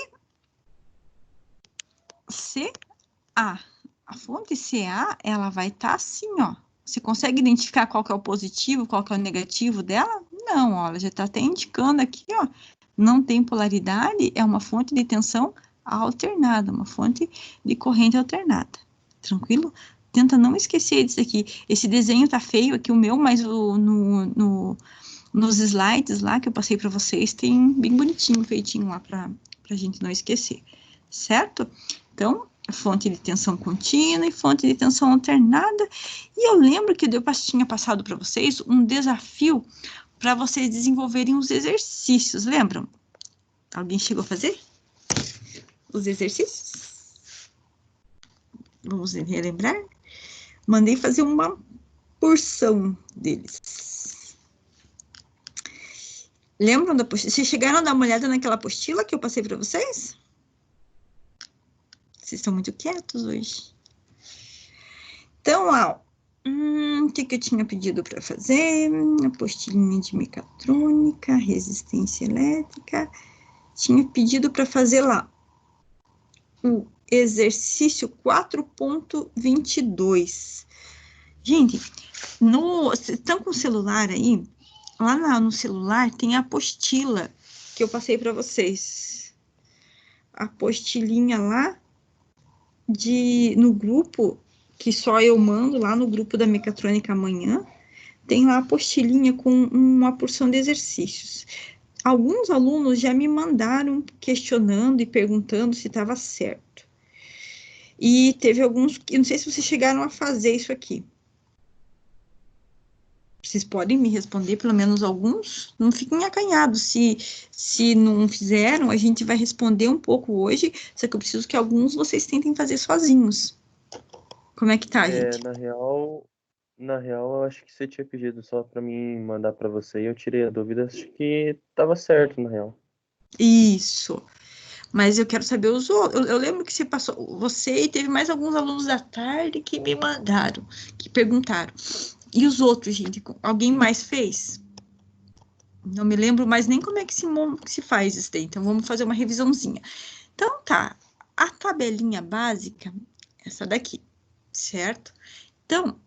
A: CA. A fonte CA, ela vai estar assim, ó. Você consegue identificar qual que é o positivo, qual que é o negativo dela? Não, ó, ela já está até indicando aqui, ó. Não tem polaridade, é uma fonte de tensão alternada, uma fonte de corrente alternada. Tranquilo? Tenta não esquecer disso aqui. Esse desenho tá feio aqui, o meu, mas nos slides lá que eu passei para vocês, tem bem bonitinho, feitinho lá para a gente não esquecer. Certo? Então, fonte de tensão contínua e fonte de tensão alternada. E eu lembro que eu tinha passado para vocês um desafio para vocês desenvolverem os exercícios, lembram? Alguém chegou a fazer os exercícios? Vamos relembrar? Mandei fazer uma porção deles. Lembram da apostila? Vocês chegaram a dar uma olhada naquela apostila que eu passei para vocês? Vocês estão muito quietos hoje. Então, ó, o que eu tinha pedido para fazer? Apostilinha de mecatrônica, resistência elétrica. Tinha pedido para fazer lá o exercício 4.22. Gente, vocês estão com o celular aí? Lá no celular tem a apostila que eu passei para vocês. A apostilinha lá no grupo, que só eu mando lá no grupo da mecatrônica amanhã, tem lá a apostilinha com uma porção de exercícios. Alguns alunos já me mandaram questionando e perguntando se estava certo. E teve alguns, eu não sei se vocês chegaram a fazer isso aqui. Vocês podem me responder, pelo menos alguns? Não fiquem acanhados. Se não fizeram, a gente vai responder um pouco hoje, só que eu preciso que alguns vocês tentem fazer sozinhos. Como é que tá,
B: É,
A: gente?
B: na real, eu acho que você tinha pedido só pra mim mandar pra você e eu tirei a dúvida, acho que tava certo, na real.
A: Isso. Mas eu quero saber os outros. Eu lembro que você passou, você e teve mais alguns alunos da tarde que me mandaram, que perguntaram. E os outros, gente? Alguém mais fez? Não me lembro mais nem como é que se faz isso daí. Então, vamos fazer uma revisãozinha. Então, tá. A tabelinha básica, essa daqui, certo? Então,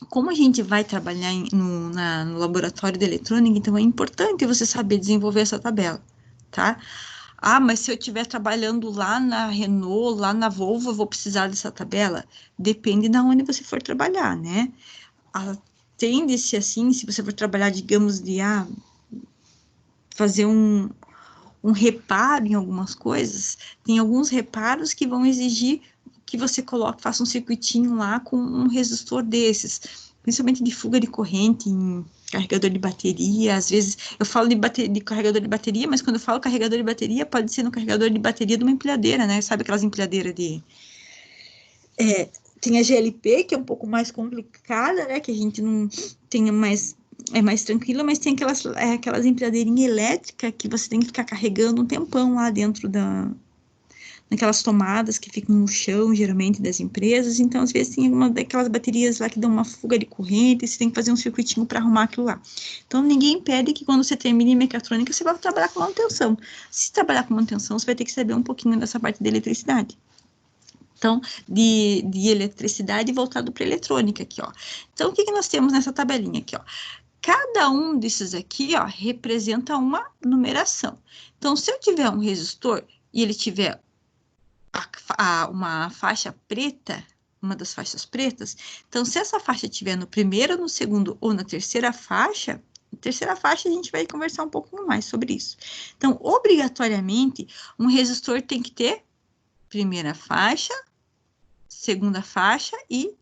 A: como a gente vai trabalhar no laboratório de eletrônica, então é importante você saber desenvolver essa tabela, tá? Ah, mas se eu estiver trabalhando lá na Renault, lá na Volvo, eu vou precisar dessa tabela? Depende de onde você for trabalhar, né? Tende-se assim, se você for trabalhar, digamos, fazer um reparo em algumas coisas, tem alguns reparos que vão exigir que você faça um circuitinho lá com um resistor desses, principalmente de fuga de corrente em carregador de bateria. Às vezes eu falo de carregador de bateria, mas quando eu falo carregador de bateria, pode ser no carregador de bateria de uma empilhadeira, né? Sabe aquelas empilhadeiras de. Tem a GLP, que é um pouco mais complicada, né? Que a gente não tem mais. É mais tranquila, mas tem aquelas empilhadeirinhas elétricas que você tem que ficar carregando um tempão lá dentro naquelas tomadas que ficam no chão, geralmente, das empresas. Então, às vezes, tem uma daquelas baterias lá que dão uma fuga de corrente, e você tem que fazer um circuitinho para arrumar aquilo lá. Então, ninguém pede que quando você termine em mecatrônica, você vá trabalhar com manutenção. Se trabalhar com manutenção, você vai ter que saber um pouquinho dessa parte da eletricidade. Então, de eletricidade voltado para eletrônica aqui, ó. Então, o que nós temos nessa tabelinha aqui, ó? Cada um desses aqui, ó, representa uma numeração. Então, se eu tiver um resistor e ele tiver uma faixa preta, uma das faixas pretas, então, se essa faixa estiver no primeiro, no segundo ou na terceira faixa a gente vai conversar um pouquinho mais sobre isso. Então, obrigatoriamente, um resistor tem que ter primeira faixa, segunda faixa e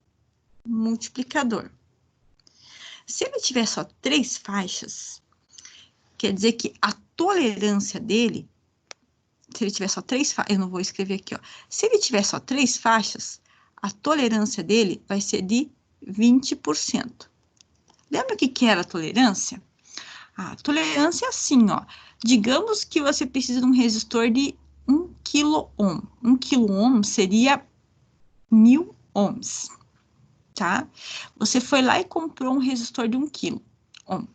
A: multiplicador. Se ele tiver só 3 faixas, quer dizer que a tolerância dele, se ele tiver só 3 faixas, eu não vou escrever aqui, ó. Se ele tiver só 3 faixas, a tolerância dele vai ser de 20%. Lembra o que era a tolerância? A tolerância é assim, ó. Digamos que você precisa de um resistor de 1 kΩ. 1 kΩ seria 1000 ohms. Tá? Você foi lá e comprou um resistor de 1 kΩ.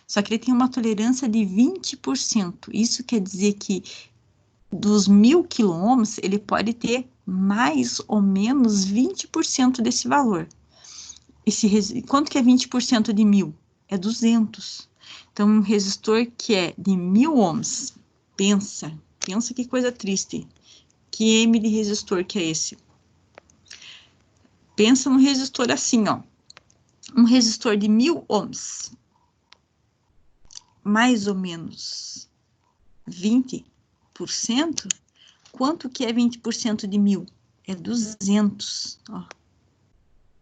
A: Só que ele tem uma tolerância de 20%. Isso quer dizer que dos 1000 kΩ, ele pode ter mais ou menos 20% desse valor. Quanto que é 20% de 1000? É 200. Então, um resistor que é de 1000 ohms, pensa que coisa triste. Que M de resistor que é esse? Pensa num resistor assim, ó. Um resistor de 1000 ohms, mais ou menos 20%. Quanto que é 20% de 1000? É 200, ó.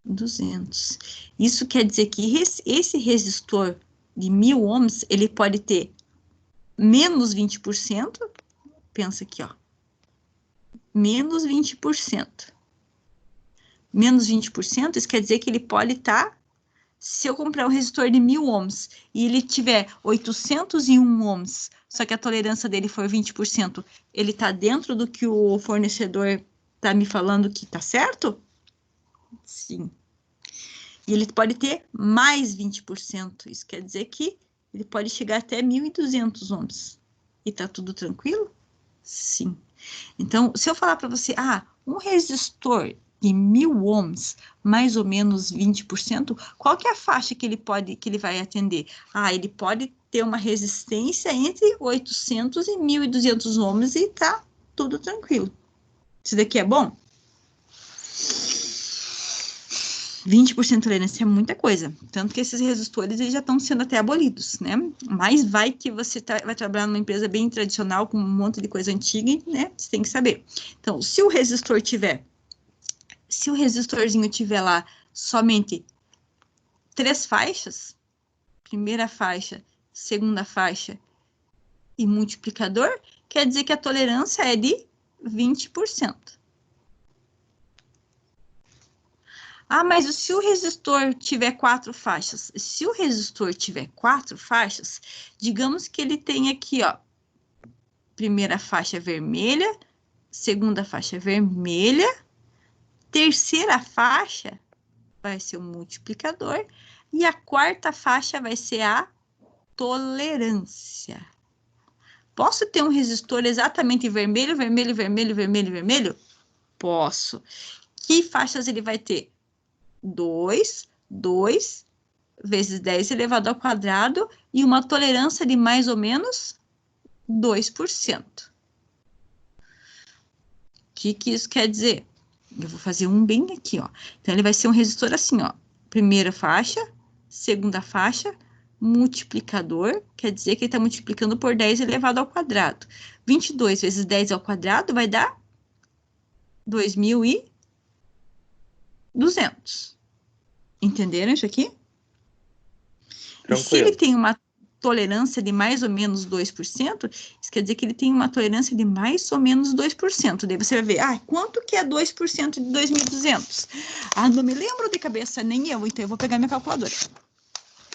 A: 200. Isso quer dizer que esse resistor de 1000 ohms, ele pode ter menos 20%, pensa aqui, ó. Menos 20%. Menos 20%, isso quer dizer que ele pode estar. Se eu comprar um resistor de 1000 ohms e ele tiver 801 ohms, só que a tolerância dele for 20%, ele está dentro do que o fornecedor está me falando que está certo? Sim. E ele pode ter mais 20%. Isso quer dizer que ele pode chegar até 1.200 ohms. E está tudo tranquilo? Sim. Então, se eu falar para você, um resistor de 1000 ohms, mais ou menos 20%, qual que é a faixa que ele vai atender? Ele pode ter uma resistência entre 800 e 1.200 ohms e tá tudo tranquilo. Isso daqui é bom? 20% de tolerância é muita coisa. Tanto que esses resistores eles já estão sendo até abolidos, né? Mas vai que você vai trabalhar numa empresa bem tradicional, com um monte de coisa antiga, né? Você tem que saber. Então, se o resistorzinho tiver lá somente 3 faixas, primeira faixa, segunda faixa e multiplicador, quer dizer que a tolerância é de 20%. Ah, mas se o resistor tiver 4 faixas? Se o resistor tiver 4 faixas, digamos que ele tem aqui, ó, primeira faixa vermelha, segunda faixa vermelha, terceira faixa vai ser o multiplicador e a quarta faixa vai ser a tolerância. Posso ter um resistor exatamente vermelho, vermelho, vermelho, vermelho, vermelho? Posso. Que faixas ele vai ter? 2 vezes 10 elevado ao quadrado e uma tolerância de mais ou menos 2%. O que isso quer dizer? Eu vou fazer um bem aqui, ó. Então, ele vai ser um resistor assim, ó. Primeira faixa, segunda faixa, multiplicador, quer dizer que ele está multiplicando por 10 elevado ao quadrado. 22 vezes 10 ao quadrado vai dar 2.200. Entenderam isso aqui? E se ele tem uma tolerância de mais ou menos 2%, isso quer dizer que ele tem uma tolerância de mais ou menos 2%. Daí você vai ver, quanto que é 2% de 2.200? Não me lembro de cabeça, nem eu, então eu vou pegar minha calculadora.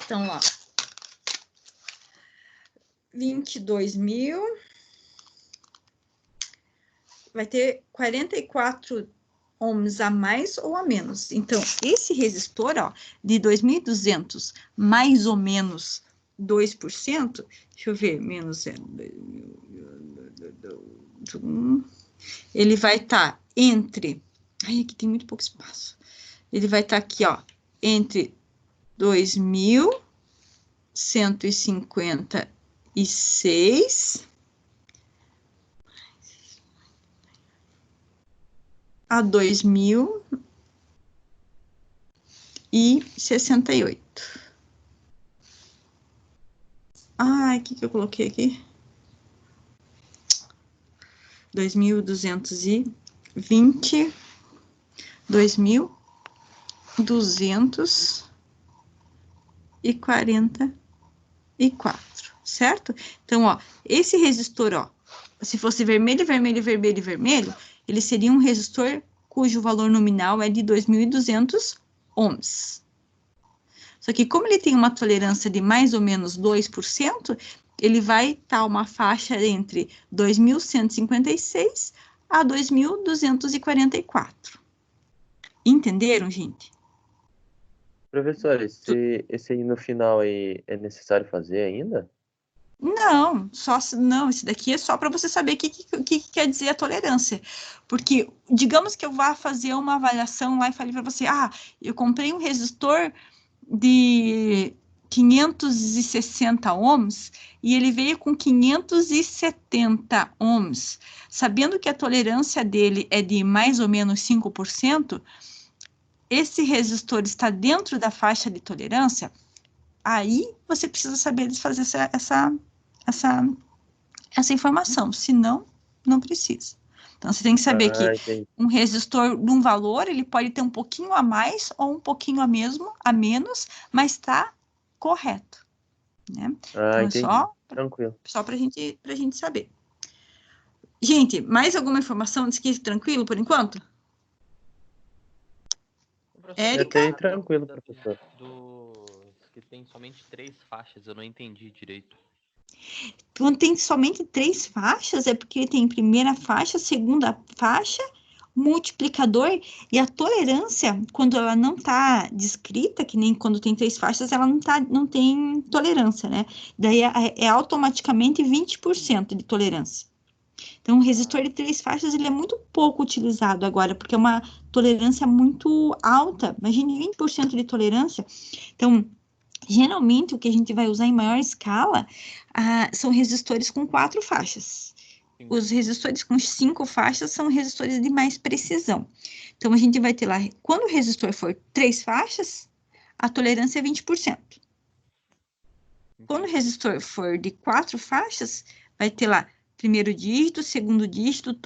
A: Então, ó, 22.000 vai ter 44 ohms a mais ou a menos. Então, esse resistor, ó, de 2.200 mais ou menos 2%, deixa eu ver, menos 0, ele vai estar entre, aqui tem muito pouco espaço, ele vai estar aqui, ó, entre 2.156 a 2.068. O que eu coloquei aqui? 2.220, 2.244, certo? Então, ó, esse resistor, ó, se fosse vermelho, vermelho, vermelho, vermelho, ele seria um resistor cujo valor nominal é de 2.200 ohms. Só que como ele tem uma tolerância de mais ou menos 2%, ele vai estar uma faixa entre 2.156 a 2.244. Entenderam, gente?
B: Professor, esse aí no final aí é necessário fazer ainda?
A: Não, não, esse daqui é só para você saber o que quer dizer a tolerância. Porque, digamos que eu vá fazer uma avaliação lá e falei para você, eu comprei um resistor de 560 ohms e ele veio com 570 ohms. Sabendo que a tolerância dele é de mais ou menos 5%, esse resistor está dentro da faixa de tolerância, aí você precisa saber fazer essa informação, senão, não precisa. Então, você tem que saber que um resistor de um valor, ele pode ter um pouquinho a mais ou um pouquinho a menos, mas está correto. Né? Então,
B: entendi. Tranquilo.
A: Só para a gente saber. Gente, mais alguma informação desse aqui tranquilo por enquanto?
B: Érica? Tranquilo, professor.
D: Que tem somente 3 faixas, eu não entendi direito.
A: Quando tem somente 3 faixas, é porque tem primeira faixa, segunda faixa, multiplicador, e a tolerância, quando ela não está descrita, que nem quando tem 3 faixas, ela não tem tolerância, né? Daí é automaticamente 20% de tolerância. Então, o resistor de 3 faixas, ele é muito pouco utilizado agora, porque é uma tolerância muito alta. Imagine 20% de tolerância. Então, geralmente, o que a gente vai usar em maior escala são resistores com 4 faixas. Sim. Os resistores com 5 faixas são resistores de mais precisão. Então, a gente vai ter lá, quando o resistor for 3 faixas, a tolerância é 20%. Quando o resistor for de 4 faixas, vai ter lá primeiro dígito, segundo dígito,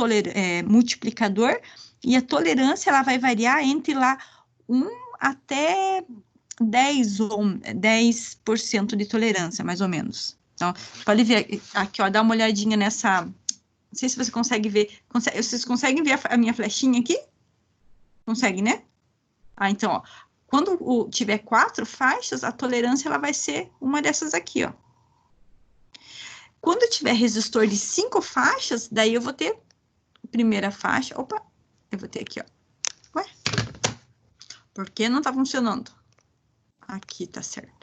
A: multiplicador, e a tolerância ela vai variar entre lá 1 até 10% de tolerância, mais ou menos. Então, pode ver aqui, ó, dá uma olhadinha nessa... Não sei se você consegue ver. Vocês conseguem ver a minha flechinha aqui? Consegue, né? Então, ó, quando tiver 4 faixas, a tolerância ela vai ser uma dessas aqui, ó. Quando tiver resistor de 5 faixas, daí eu vou ter primeira faixa. Opa, eu vou ter aqui, ó. Ué? Por que não tá funcionando? Aqui tá certo.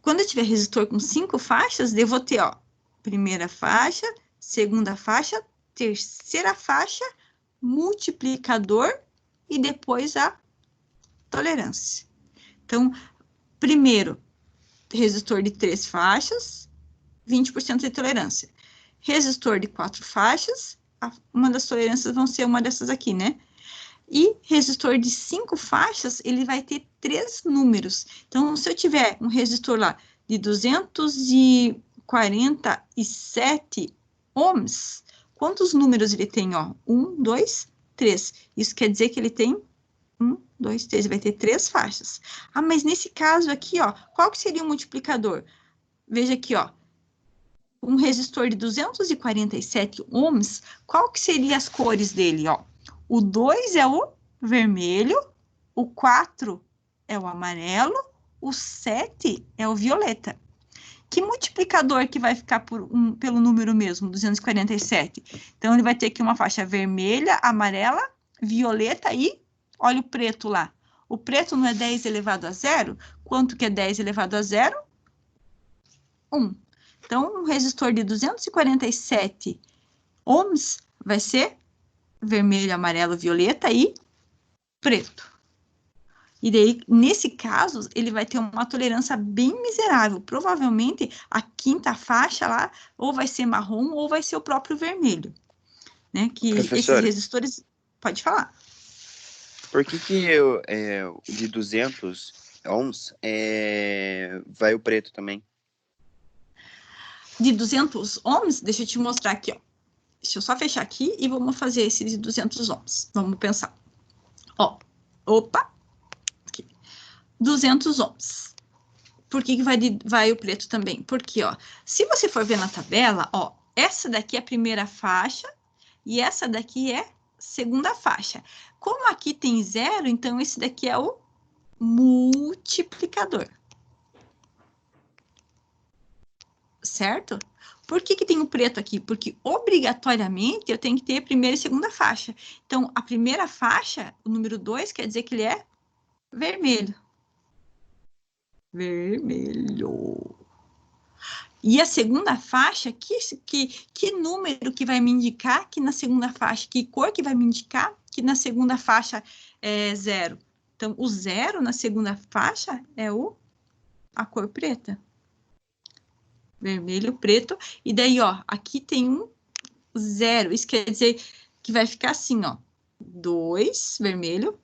A: Quando eu tiver resistor com 5 faixas, eu vou ter, ó, primeira faixa, segunda faixa, terceira faixa, multiplicador e depois a tolerância. Então, primeiro, resistor de 3 faixas, 20% de tolerância. Resistor de 4 faixas, uma das tolerâncias vão ser uma dessas aqui, né? E resistor de 5 faixas, ele vai ter 3 números. Então, se eu tiver um resistor lá de 247 ohms, quantos números ele tem? Ó, 1, 2, 3. Isso quer dizer que ele tem 1, 2, 3. Vai ter 3 faixas. Ah, mas nesse caso aqui, ó, qual que seria o multiplicador? Veja aqui, ó. Um resistor de 247 ohms, qual que seriam as cores dele, ó? O 2 é o vermelho, o 4 é o amarelo, o 7 é o violeta. Que multiplicador que vai ficar pelo número mesmo, 247? Então, ele vai ter aqui uma faixa vermelha, amarela, violeta e, olha o preto lá. O preto não é 10 elevado a 0? Quanto que é 10 elevado a 0? 1. Então, um resistor de 247 ohms vai ser vermelho, amarelo, violeta e preto. E daí, nesse caso, ele vai ter uma tolerância bem miserável. Provavelmente, a quinta faixa lá, ou vai ser marrom, ou vai ser o próprio vermelho. Né? Que esses resistores... Pode falar.
E: Por que de 200 ohms vai o preto também?
A: De 200 ohms, deixa eu te mostrar aqui, ó. Deixa eu só fechar aqui e vamos fazer esse de 200 ohms. Vamos pensar. Ó, opa. Aqui. 200 ohms. Por que vai o preto também? Porque, ó, se você for ver na tabela, ó, essa daqui é a primeira faixa e essa daqui é segunda faixa. Como aqui tem 0, então esse daqui é o multiplicador. Certo? Por que tem o preto aqui? Porque, obrigatoriamente, eu tenho que ter a primeira e segunda faixa. Então, a primeira faixa, o número 2, quer dizer que ele é vermelho. Vermelho. E a segunda faixa, que número que vai me indicar que na segunda faixa, que cor que vai me indicar que na segunda faixa é 0? Então, o 0 na segunda faixa é a cor preta. Vermelho, preto, e daí, ó, aqui tem um 0, isso quer dizer que vai ficar assim, ó, 2, vermelho,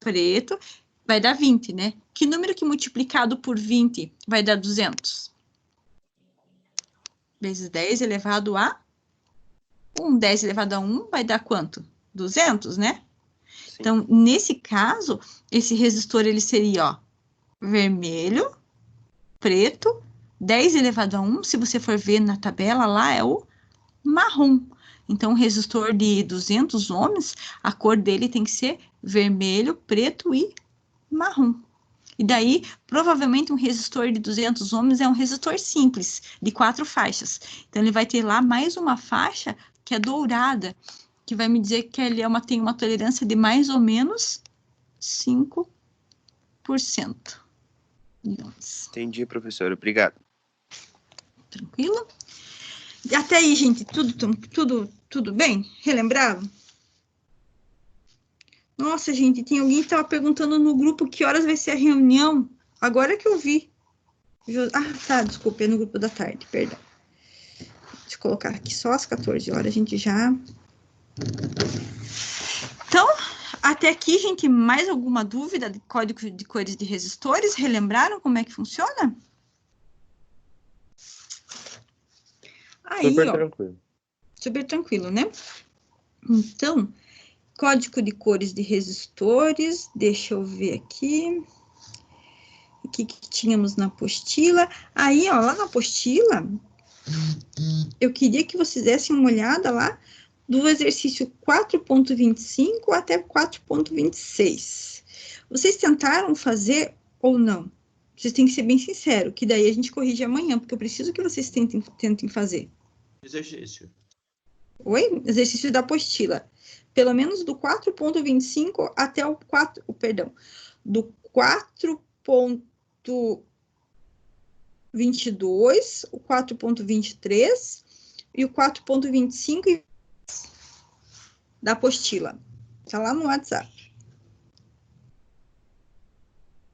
A: preto, vai dar 20, né? Que número que multiplicado por 20 vai dar 200? Vezes 10 elevado a 1, 10 elevado a 1 vai dar quanto? 200, né? Sim. Então, nesse caso, esse resistor, ele seria, ó, vermelho, preto, 10 elevado a 1, se você for ver na tabela, lá é o marrom. Então, o resistor de 200 ohms, a cor dele tem que ser vermelho, preto e marrom. E daí, provavelmente, um resistor de 200 ohms é um resistor simples, de 4 faixas. Então, ele vai ter lá mais uma faixa, que é dourada, que vai me dizer que ele tem uma tolerância de mais ou menos 5%.
E: Entendi, professor. Obrigado.
A: Tranquilo? Até aí, gente, tudo bem? Relembrado? Nossa, gente, tem alguém que estava perguntando no grupo que horas vai ser a reunião. Agora que eu vi. Ah, tá, desculpa, é no grupo da tarde, perdão. Deixa eu colocar aqui só às 14 horas, a gente já... Então, até aqui, gente, mais alguma dúvida de código de cores de resistores? Relembraram como é que funciona? Aí,
B: super
A: ó,
B: tranquilo.
A: Super tranquilo, né? Então, código de cores de resistores, deixa eu ver aqui. O que tínhamos na apostila. Aí, ó, lá na apostila, eu queria que vocês dessem uma olhada lá do exercício 4.25 até 4.26. Vocês tentaram fazer ou não? Vocês têm que ser bem sinceros, que daí a gente corrige amanhã, porque eu preciso que vocês tentem fazer.
F: Exercício.
A: Oi? Exercício da apostila. Pelo menos do 4.25 até o 4, perdão, do 4.22, o 4.23 e o 4.25 da apostila. Tá lá no WhatsApp.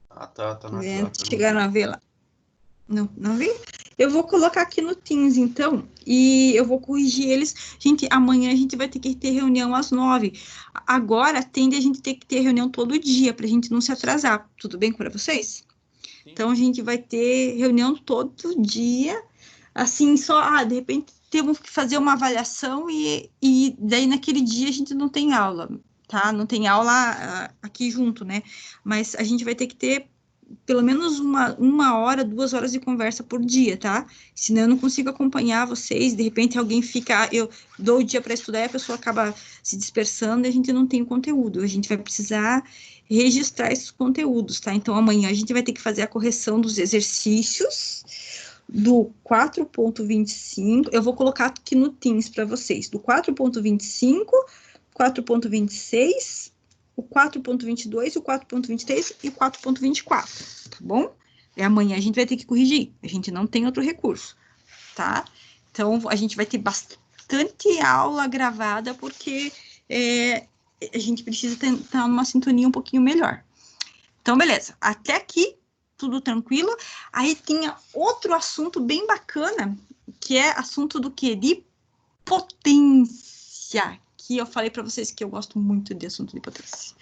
F: Ah, tá no
A: Vendo?
F: WhatsApp.
A: Chegaram a ver lá? Não vi? Eu vou colocar aqui no Teams, então, e eu vou corrigir eles. Gente, amanhã a gente vai ter que ter reunião às 9. Agora, tende a gente ter que ter reunião todo dia, para a gente não se atrasar. Tudo bem para vocês?
D: Sim.
A: Então, a gente vai ter reunião todo dia, assim, só, de repente, temos que fazer uma avaliação e daí naquele dia a gente não tem aula, tá? Não tem aula aqui junto, né? Mas a gente vai ter que ter pelo menos uma hora, 2 horas de conversa por dia, tá? Senão eu não consigo acompanhar vocês, de repente alguém fica, eu dou o dia para estudar e a pessoa acaba se dispersando e a gente não tem o conteúdo, a gente vai precisar registrar esses conteúdos, tá? Então amanhã a gente vai ter que fazer a correção dos exercícios do 4.25, eu vou colocar aqui no Teams para vocês, do 4.25, 4.26, o 4.22, o 4.23 e o 4.24, tá bom? E amanhã a gente vai ter que corrigir, a gente não tem outro recurso, tá? Então, a gente vai ter bastante aula gravada, porque a gente precisa estar numa sintonia um pouquinho melhor. Então, beleza. Até aqui, tudo tranquilo. Aí tinha outro assunto bem bacana, que é assunto do quê? De potência, que eu falei para vocês que eu gosto muito de assunto de potência.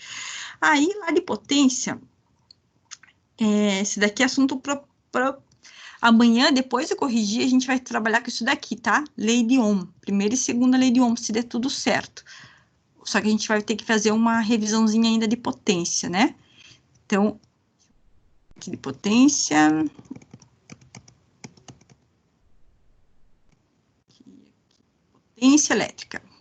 A: Aí, lá de potência, esse daqui é assunto para amanhã, depois de corrigir, a gente vai trabalhar com isso daqui, tá? Lei de Ohm, primeira e segunda lei de Ohm, se der tudo certo. Só que a gente vai ter que fazer uma revisãozinha ainda de potência, né? Então, aqui de potência. Potência elétrica.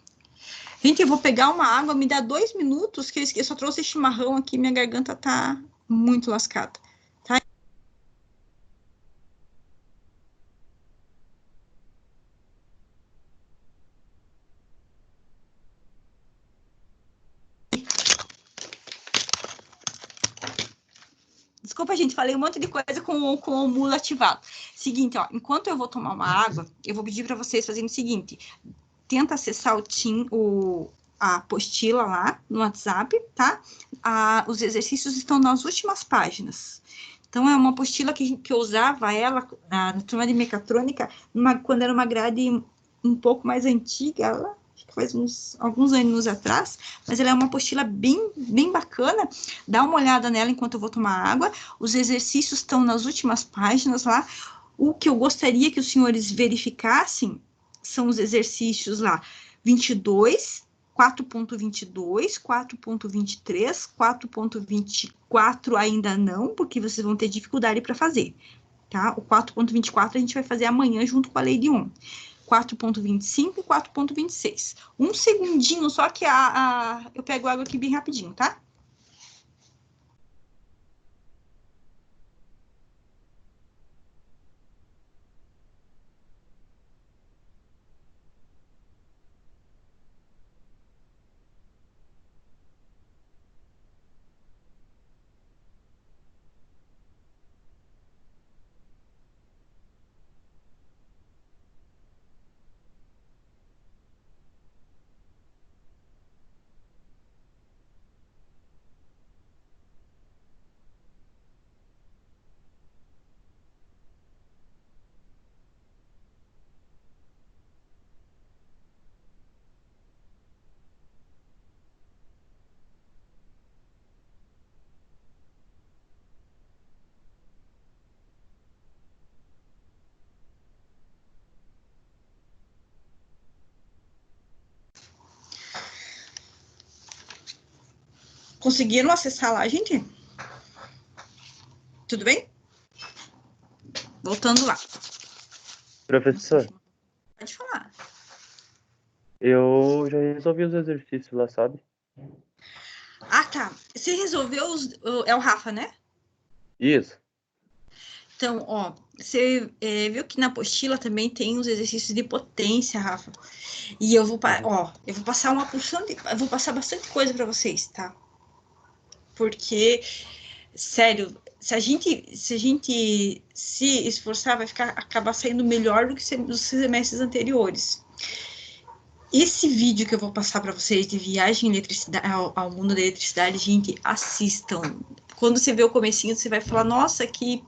A: Gente, eu vou pegar uma água, me dá 2 minutos, que eu só trouxe chimarrão aqui, minha garganta tá muito lascada, tá? Desculpa, gente, falei um monte de coisa com o mulo ativado. Seguinte, ó, enquanto eu vou tomar uma água, eu vou pedir para vocês fazerem o seguinte, tenta acessar a apostila lá no WhatsApp, tá? Os exercícios estão nas últimas páginas. Então, é uma apostila que eu usava ela na turma de mecatrônica, quando era uma grade um pouco mais antiga, ela, acho que faz alguns anos atrás, mas ela é uma apostila bem, bem bacana. Dá uma olhada nela enquanto eu vou tomar água. Os exercícios estão nas últimas páginas lá. O que eu gostaria que os senhores verificassem são os exercícios lá, 22, 4.22, 4.23, 4.24 ainda não, porque vocês vão ter dificuldade para fazer, tá? O 4.24 a gente vai fazer amanhã junto com a lei de Ohm. 4.25 e 4.26. Um segundinho, só que eu pego água aqui bem rapidinho, tá? Conseguiram acessar lá, gente? Tudo bem? Voltando lá.
B: Professor,
A: Pode falar.
B: eu já resolvi os exercícios lá, sabe?
A: Ah, tá. Você resolveu é o Rafa, né?
B: Isso.
A: Então, ó, você viu que na apostila também tem os exercícios de potência, Rafa. E eu vou passar eu vou passar bastante coisa para vocês, tá? Porque, sério, se a gente se esforçar, vai acabar saindo melhor do que dos semestres anteriores. Esse vídeo que eu vou passar para vocês de viagem eletricidade, ao mundo da eletricidade, gente, assistam. Quando você vê o comecinho, você vai falar, nossa, que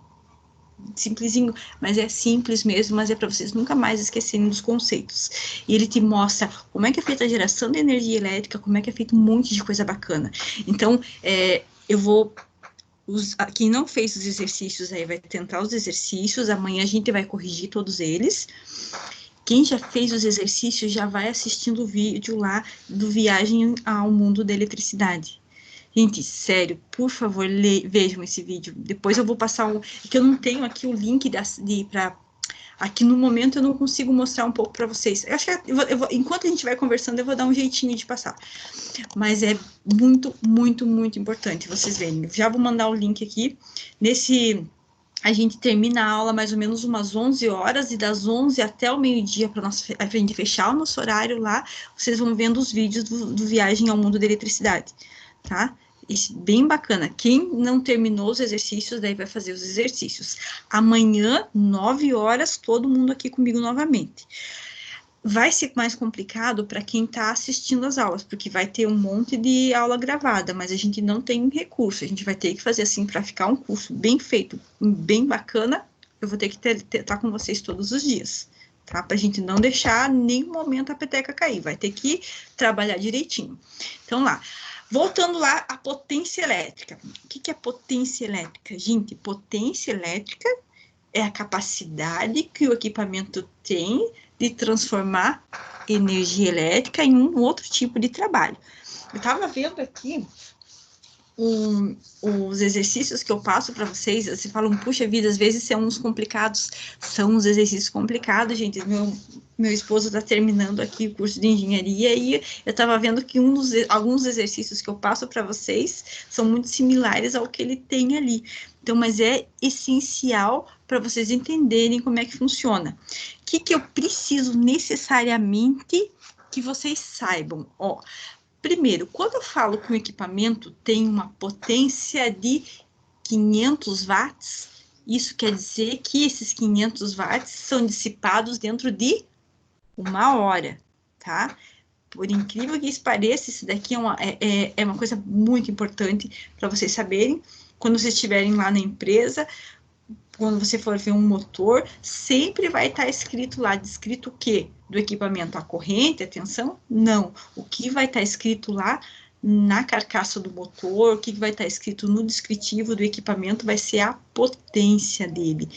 A: simplesinho, mas é simples mesmo, mas é para vocês nunca mais esquecerem dos conceitos. E ele te mostra como é que é feita a geração de energia elétrica, como é que é feito um monte de coisa bacana. Então, eu vou... quem não fez os exercícios aí vai tentar os exercícios, amanhã a gente vai corrigir todos eles. Quem já fez os exercícios já vai assistindo o vídeo lá do Viagem ao Mundo da Eletricidade. Gente, sério, por favor, vejam esse vídeo. Depois eu vou passar que eu não tenho aqui o link aqui no momento eu não consigo mostrar um pouco para vocês. Eu acho que enquanto a gente vai conversando, eu vou dar um jeitinho de passar. Mas é muito, muito, muito importante vocês verem. Já vou mandar o link aqui. A gente termina a aula mais ou menos umas 11 horas, e das 11 até o meio-dia, para a gente fechar o nosso horário lá, vocês vão vendo os vídeos do Viagem ao Mundo da Eletricidade, tá? Isso, bem bacana. Quem não terminou os exercícios, daí vai fazer os exercícios. Amanhã, 9 horas, todo mundo aqui comigo novamente. Vai ser mais complicado para quem está assistindo as aulas, porque vai ter um monte de aula gravada, mas a gente não tem recurso, a gente vai ter que fazer assim, para ficar um curso bem feito, bem bacana, eu vou ter que estar com vocês todos os dias, tá? Para a gente não deixar nenhum momento a peteca cair, vai ter que trabalhar direitinho. Então, lá, voltando lá, a potência elétrica. O que é potência elétrica? Gente, potência elétrica é a capacidade que o equipamento tem de transformar energia elétrica em um outro tipo de trabalho. Eu estava vendo aqui os exercícios que eu passo para vocês, vocês falam, puxa vida, às vezes são uns complicados. São uns exercícios complicados, gente. Meu esposo está terminando aqui o curso de engenharia e eu estava vendo que alguns exercícios que eu passo para vocês são muito similares ao que ele tem ali. Então, mas é essencial para vocês entenderem como é que funciona. O que eu preciso necessariamente que vocês saibam? Ó, primeiro, quando eu falo que o equipamento tem uma potência de 500 watts, isso quer dizer que esses 500 watts são dissipados dentro de 1 hora, tá? Por incrível que isso pareça, isso daqui é uma coisa muito importante para vocês saberem. Quando vocês estiverem lá na empresa, quando você for ver um motor, sempre vai estar escrito lá, descrito o quê? Do equipamento, a corrente, a tensão? Não. O que vai estar escrito lá na carcaça do motor, o que vai estar escrito no descritivo do equipamento vai ser a potência dele,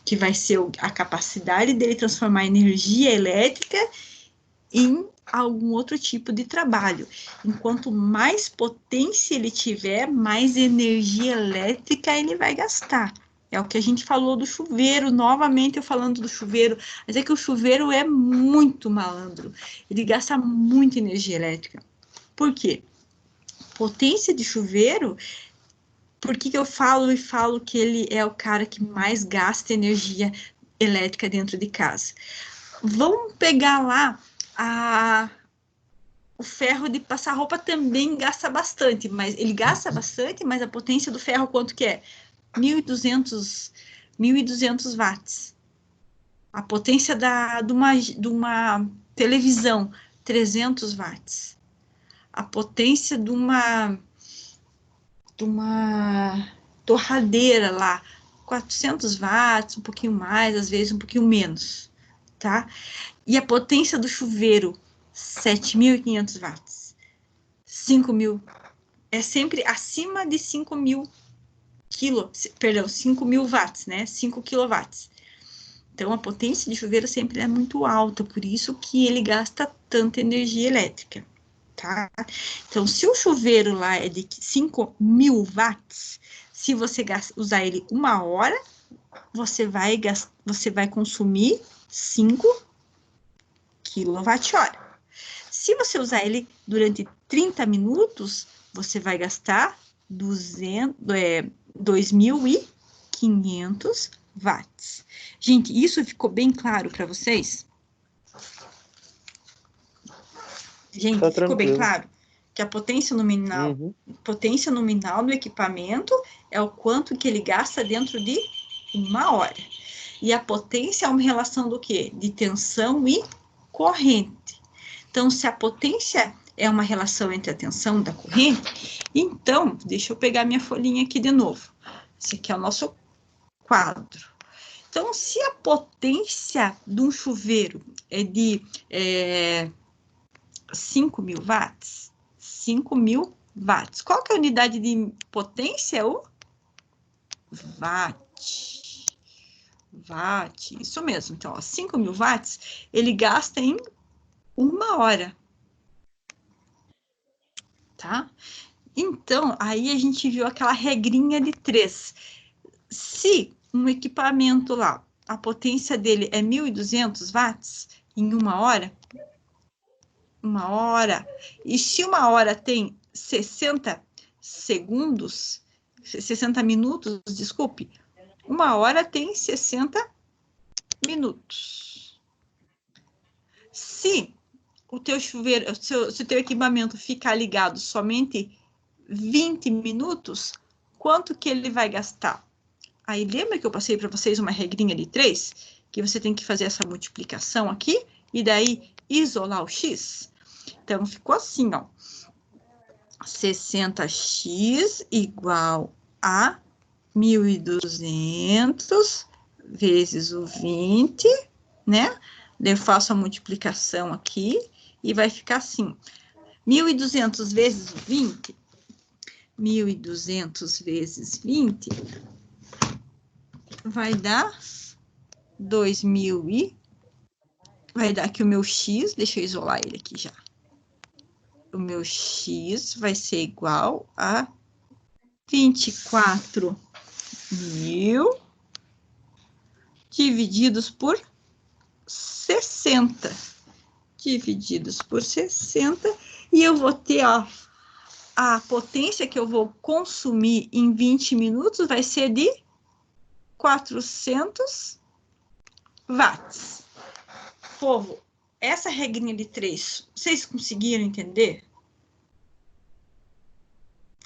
A: que vai ser a capacidade dele transformar energia elétrica em algum outro tipo de trabalho. Enquanto mais potência ele tiver, mais energia elétrica ele vai gastar. É o que a gente falou do chuveiro, novamente eu falando do chuveiro, mas é que o chuveiro é muito malandro, ele gasta muita energia elétrica. Por quê? Potência de chuveiro, por que eu falo que ele é o cara que mais gasta energia elétrica dentro de casa? Vamos pegar lá o ferro de passar roupa também gasta bastante, mas ele gasta bastante, mas a potência do ferro quanto que é? 1.200 watts. A potência de uma televisão, 300 watts. A potência de uma torradeira lá, 400 watts, um pouquinho mais, às vezes um pouquinho menos, tá? E a potência do chuveiro, 7.500 watts. 5.000. É sempre acima de 5.000 watts, né? 5 quilowatts. Então, a potência de chuveiro sempre é muito alta, por isso que ele gasta tanta energia elétrica, tá? Então, se o chuveiro lá é de 5.000 watts, se você usar ele 1 hora, você vai consumir 5 kWh. Se você usar ele durante 30 minutos, você vai gastar 2.500 watts. Gente, isso ficou bem claro para vocês? Gente,
B: Tá
A: ficou bem
B: tranquilo.
A: claro que a potência nominal do equipamento é o quanto que ele gasta dentro de 1 hora. E a potência é uma relação do quê? De tensão e corrente. Então, se a potência é uma relação entre a tensão e a corrente, então, deixa eu pegar minha folhinha aqui de novo. Esse aqui é o nosso quadro. Então, se a potência de um chuveiro é de 5.000 watts, 5.000 watts. Qual que é a unidade de potência? O watt. Watt, isso mesmo. Então, 5.000 watts, ele gasta em 1 hora. Tá? Então, aí a gente viu aquela regrinha de 3. Se um equipamento lá, a potência dele é 1.200 watts em 1 hora, 1 hora, e se 1 hora tem 60 minutos, desculpe, 1 hora tem 60 minutos. Se o teu chuveiro, se o teu equipamento ficar ligado somente 20 minutos, quanto que ele vai gastar? Aí lembra que eu passei para vocês uma regrinha de 3? Que você tem que fazer essa multiplicação aqui, e daí isolar o x? Então, ficou assim, ó. 60x igual a 1.200 vezes o 20, né? Eu faço a multiplicação aqui e vai ficar assim. 1.200 vezes o 20, 1.200 vezes 20 vai dar 2.000 e... Vai dar aqui o meu x, deixa eu isolar ele aqui já. O meu x vai ser igual a 24.000 divididos por 60. Divididos por 60. E eu vou ter, ó, a potência que eu vou consumir em 20 minutos vai ser de 400 watts. Povo, essa regrinha de 3, vocês conseguiram entender?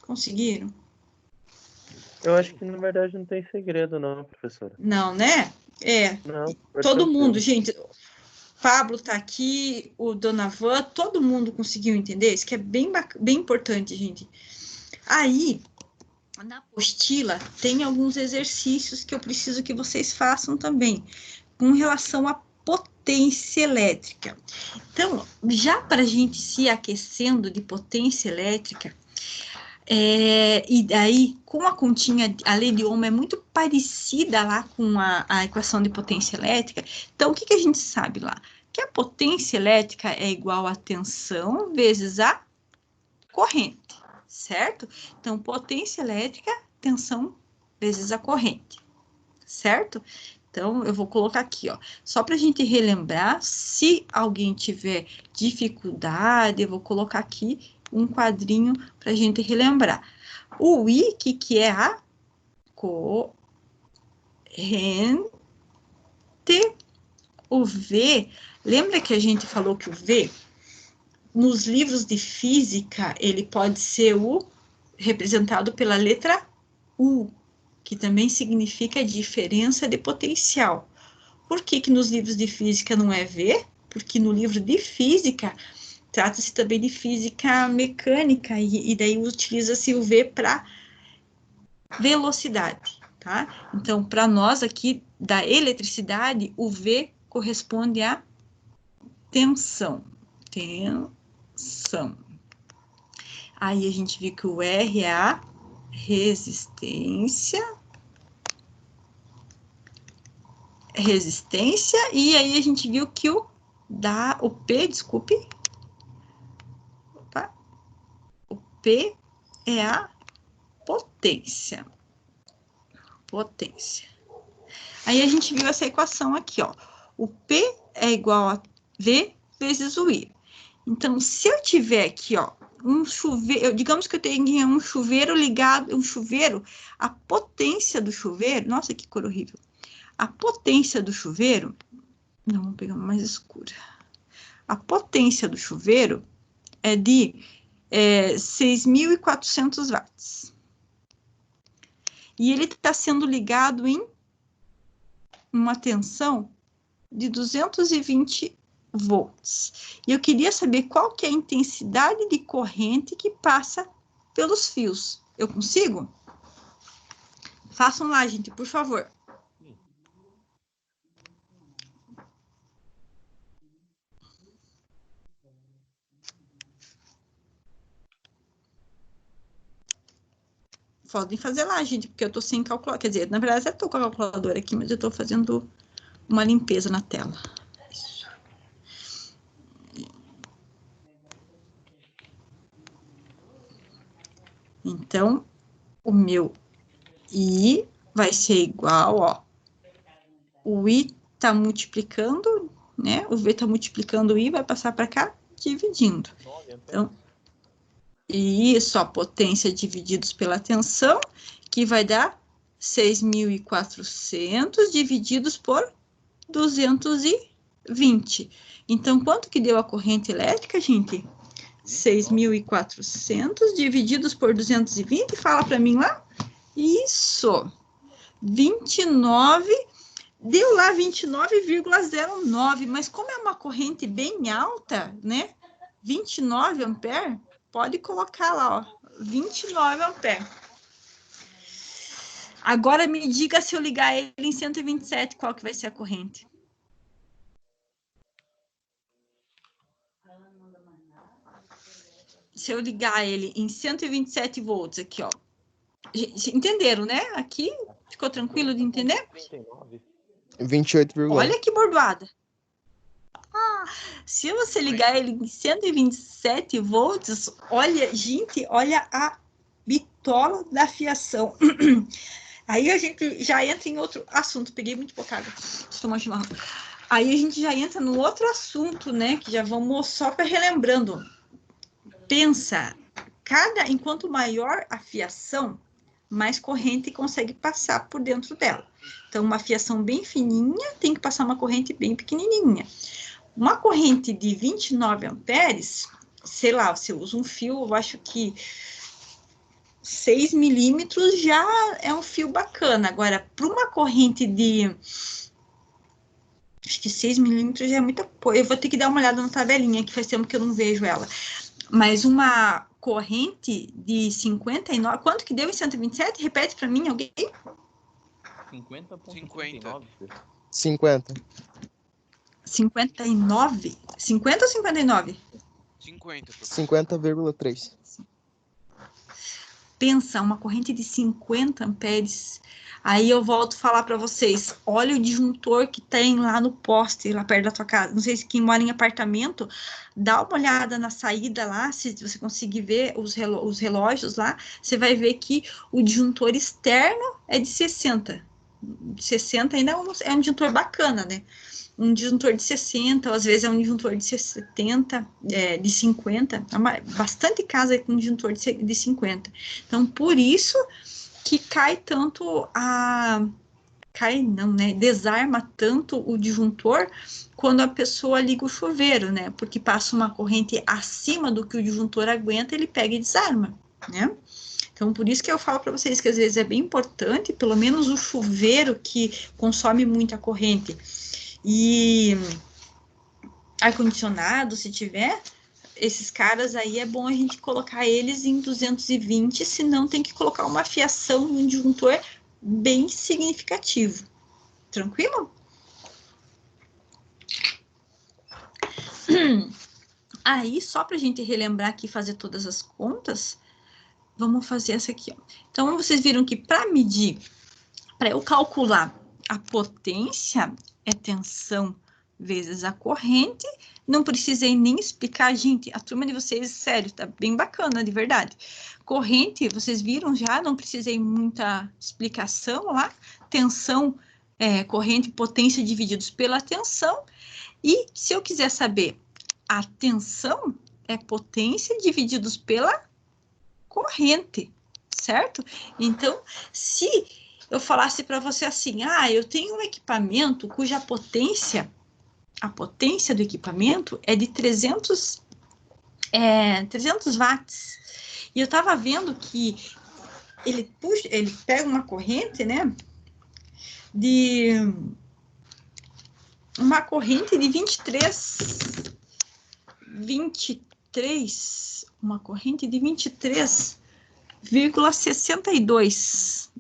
A: Conseguiram?
B: Eu acho que, na verdade, não tem segredo, não, professora.
A: Não, né?
B: Não,
A: Todo
B: tranquilo.
A: mundo, gente. Pablo tá aqui, o Dona Van, todo mundo conseguiu entender? Isso que é bem importante, gente. Aí, na apostila, tem alguns exercícios que eu preciso que vocês façam também, com relação à potência elétrica. Então, já para a gente se aquecendo de potência elétrica, e daí, com a continha, a lei de Ohm é muito parecida lá com a equação de potência elétrica. Então, o que a gente sabe lá? Que a potência elétrica é igual a tensão vezes a corrente, certo? Então, potência elétrica, tensão vezes a corrente, certo? Então, eu vou colocar aqui, ó, só para a gente relembrar, se alguém tiver dificuldade, eu vou colocar aqui um quadrinho para a gente relembrar. O I, que é a corrente, o V, lembra que a gente falou que o V, nos livros de física, ele pode ser representado pela letra U, que também significa diferença de potencial. Por que nos livros de física não é V? Porque no livro de física trata-se também de física mecânica, e daí utiliza-se o V para velocidade, tá? Então, para nós aqui da eletricidade, o V corresponde a tensão. Tensão. Aí a gente viu que o R é a resistência, e aí a gente viu que o P, desculpe, opa, o P é a potência. Potência. Aí a gente viu essa equação aqui, ó. O P é igual a V vezes o I. Então, se eu tiver aqui, ó, um chuveiro, digamos que eu tenha um chuveiro ligado, a potência do chuveiro, nossa, que cor horrível. A potência do chuveiro, não, vou pegar uma mais escura. A potência do chuveiro é de 6.400 watts. E ele está sendo ligado em uma tensão de 220 volts. E eu queria saber qual que é a intensidade de corrente que passa pelos fios. Eu consigo? Façam lá, gente, por favor. Podem fazer lá, gente, porque eu tô sem calculadora. Quer dizer, na verdade, eu tô com a calculadora aqui, mas eu tô fazendo uma limpeza na tela. Isso. Então, o meu I vai ser igual, ó. O I tá multiplicando, né? O V tá multiplicando o I, vai passar para cá, dividindo. Então, isso, a potência divididos pela tensão, que vai dar 6.400 divididos por 220. Então, quanto que deu a corrente elétrica, gente? 6.400 divididos por 220, fala para mim lá. Isso, 29, deu lá 29,09, mas como é uma corrente bem alta, né? 29 amperes, pode colocar lá, ó, 29 amperes. Agora me diga se eu ligar ele em 127, qual que vai ser a corrente? Se eu ligar ele em 127 volts aqui, ó. Entenderam, né? Aqui, ficou tranquilo de entender?
G: 28,1.
A: Olha que bordoada. Se você ligar ele em 127 volts, olha, gente, olha a bitola da fiação. Aí a gente já entra em outro assunto. Peguei muito pouca água. Deixa eu tomar chimarrão. Aí a gente já entra no outro assunto, né? Que já vamos só para relembrando. Pensa, enquanto maior a fiação, mais corrente consegue passar por dentro dela. Então, uma fiação bem fininha tem que passar uma corrente bem pequenininha. Uma corrente de 29 amperes, sei lá, você usa um fio, eu acho que 6 milímetros já é um fio bacana. Agora, para uma corrente de... acho que 6 milímetros já é muita coisa. Eu vou ter que dar uma olhada na tabelinha, que faz tempo que eu não vejo ela. Mas uma corrente de 59... Quanto que deu em 127? Repete para mim, alguém?
D: 50,59.
G: 50.
A: 59? 50 ou 59?
E: 50.
G: 50,3.
A: Pensa, uma corrente de 50 amperes. Aí eu volto a falar para vocês, olha o disjuntor que tem lá no poste, lá perto da tua casa. Não sei se quem mora em apartamento, dá uma olhada na saída lá, se você conseguir ver os relógios lá, você vai ver que o disjuntor externo é de 60. 60 ainda é um disjuntor bacana, né? Um disjuntor de 60, ou às vezes é um disjuntor de 70, de 50, bastante casa com disjuntor de 50. Então, por isso que cai tanto desarma tanto o disjuntor quando a pessoa liga o chuveiro, né? Porque passa uma corrente acima do que o disjuntor aguenta, ele pega e desarma, né? Então, por isso que eu falo para vocês que às vezes é bem importante, pelo menos o chuveiro que consome muita corrente, e ar-condicionado, se tiver, esses caras aí é bom a gente colocar eles em 220, senão tem que colocar uma fiação no disjuntor bem significativo. Tranquilo? Aí, só para a gente relembrar aqui, fazer todas as contas, vamos fazer essa aqui, ó. Então, vocês viram que para medir, para eu calcular a potência, é tensão vezes a corrente, não precisei nem explicar, gente, a turma de vocês, sério, tá bem bacana, de verdade. Corrente, vocês viram já, não precisei muita explicação lá, tensão, corrente, potência divididos pela tensão, e se eu quiser saber a tensão, é potência divididos pela corrente, certo? Então, se eu falasse para você assim, eu tenho um equipamento cuja potência, a potência do equipamento é de 300 watts. E eu estava vendo que ele pega uma corrente, né? Uma corrente de 23,62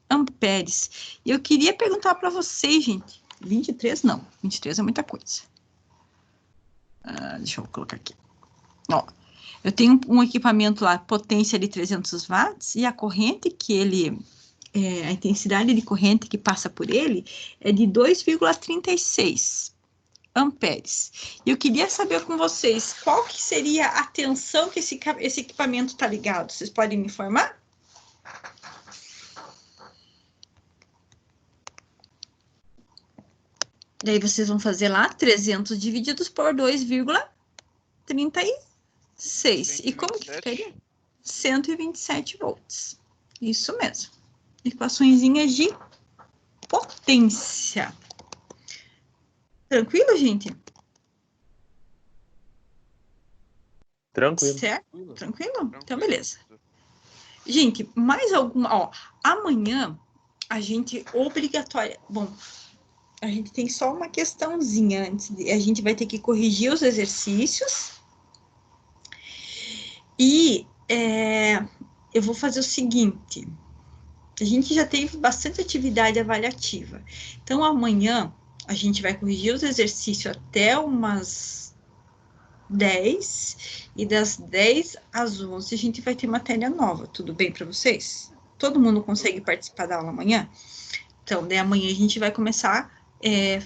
A: amperes. E eu queria perguntar para vocês, gente, 23 não, 23 é muita coisa. Deixa eu colocar aqui. Ó, eu tenho um equipamento lá, potência de 300 watts, e a corrente que ele, a intensidade de corrente que passa por ele é de 2,36 amperes. E eu queria saber com vocês, qual que seria a tensão que esse equipamento está ligado? Vocês podem me informar? Daí vocês vão fazer lá 300 divididos por 2,36. E como que ficaria? 127 volts. Isso mesmo. Equaçõezinhas de potência. Tranquilo, gente?
B: Tranquilo.
A: Certo? Tranquilo? Então, beleza. Gente, mais alguma... amanhã a gente obrigatória... Bom, a gente tem só uma questãozinha antes. A gente vai ter que corrigir os exercícios. E eu vou fazer o seguinte. A gente já teve bastante atividade avaliativa. Então, amanhã a gente vai corrigir os exercícios até umas 10. E das 10 às 11 a gente vai ter matéria nova. Tudo bem para vocês? Todo mundo consegue participar da aula amanhã? Então, daí amanhã a gente vai começar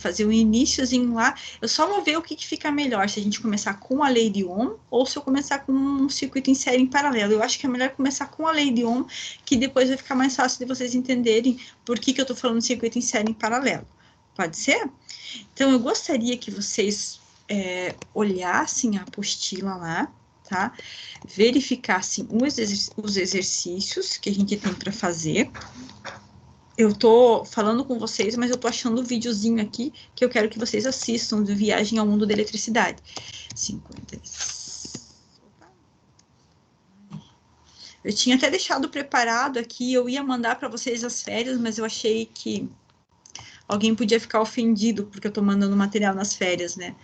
A: fazer um iniciozinho lá. Eu só vou ver o que fica melhor, se a gente começar com a lei de Ohm ou se eu começar com um circuito em série em paralelo. Eu acho que é melhor começar com a lei de Ohm, que depois vai ficar mais fácil de vocês entenderem por que eu estou falando de circuito em série em paralelo. Pode ser? Então, eu gostaria que vocês olhassem a apostila lá, tá? Verificassem os exercícios que a gente tem para fazer. Eu tô falando com vocês, mas eu tô achando o videozinho aqui que eu quero que vocês assistam de Viagem ao Mundo da Eletricidade. 56. Eu tinha até deixado preparado aqui, eu ia mandar para vocês as férias, mas eu achei que alguém podia ficar ofendido porque eu tô mandando material nas férias, né?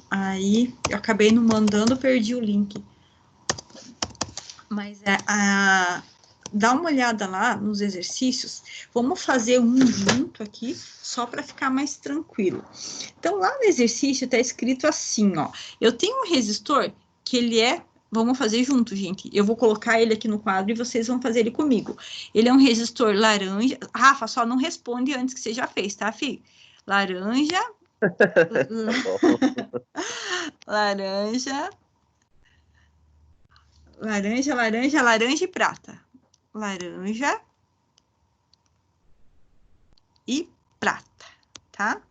A: Aí eu acabei não mandando, perdi o link. Mas dá uma olhada lá nos exercícios. Vamos fazer um junto aqui, só para ficar mais tranquilo. Então, lá no exercício está escrito assim, ó. Eu tenho um resistor que ele vamos fazer junto, gente. Eu vou colocar ele aqui no quadro e vocês vão fazer ele comigo. Ele é um resistor laranja. Rafa, só não responde antes que você já fez, tá, filho? Laranja. Laranja e prata. Laranja e prata, tá?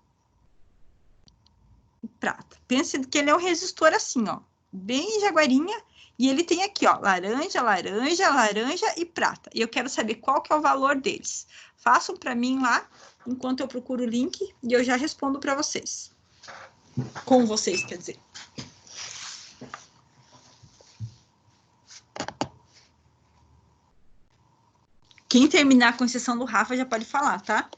A: Prata. Pensa que ele é um resistor assim, ó, bem jaguarinha, e ele tem aqui, ó, laranja e prata. E eu quero saber qual que é o valor deles. Façam para mim lá, enquanto eu procuro o link, e eu já respondo para vocês. Com vocês, quer dizer. Quem terminar com exceção do Rafa já pode falar, tá?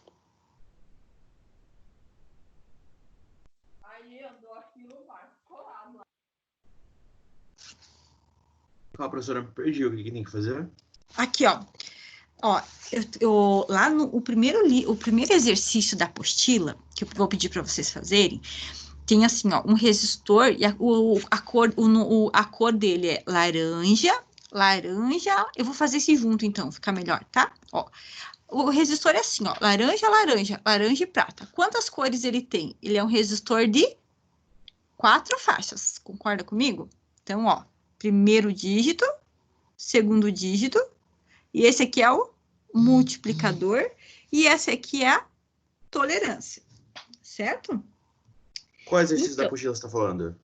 F: Fala, professora, me perdi. O que tem que fazer?
A: Aqui, ó. Ó, lá no o primeiro exercício da apostila, que eu vou pedir para vocês fazerem, tem assim, ó, um resistor, e a cor dele é laranja, eu vou fazer esse junto, então, fica melhor, tá? Ó, o resistor é assim, ó, laranja e prata. Quantas cores ele tem? Ele é um resistor de 4 faixas, concorda comigo? Então, ó, primeiro dígito, segundo dígito, e esse aqui é o multiplicador, e essa aqui é a tolerância, certo?
F: Qual exercício da apostila você está falando?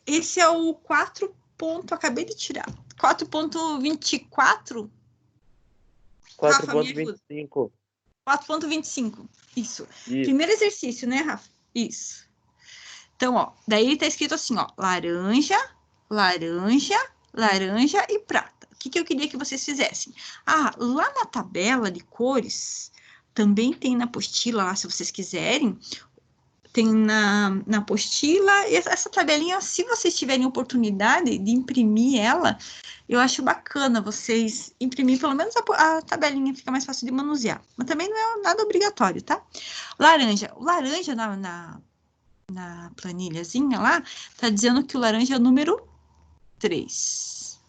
A: Esse é o 4 acabei de tirar. 4,24. Rafa, me ajuda.
B: 4,25.
A: 4,25. Isso.
B: Isso.
A: Primeiro exercício, né, Rafa? Isso. Então, ó, daí tá escrito assim, ó, laranja, laranja, laranja e prata. O que eu queria que vocês fizessem? Ah, lá na tabela de cores, também tem na apostila lá, se vocês quiserem, tem na apostila, essa tabelinha, se vocês tiverem oportunidade de imprimir ela, eu acho bacana vocês imprimir, pelo menos a tabelinha, fica mais fácil de manusear. Mas também não é nada obrigatório, tá? Laranja. O laranja na planilhazinha lá, tá dizendo que o laranja é o número 3.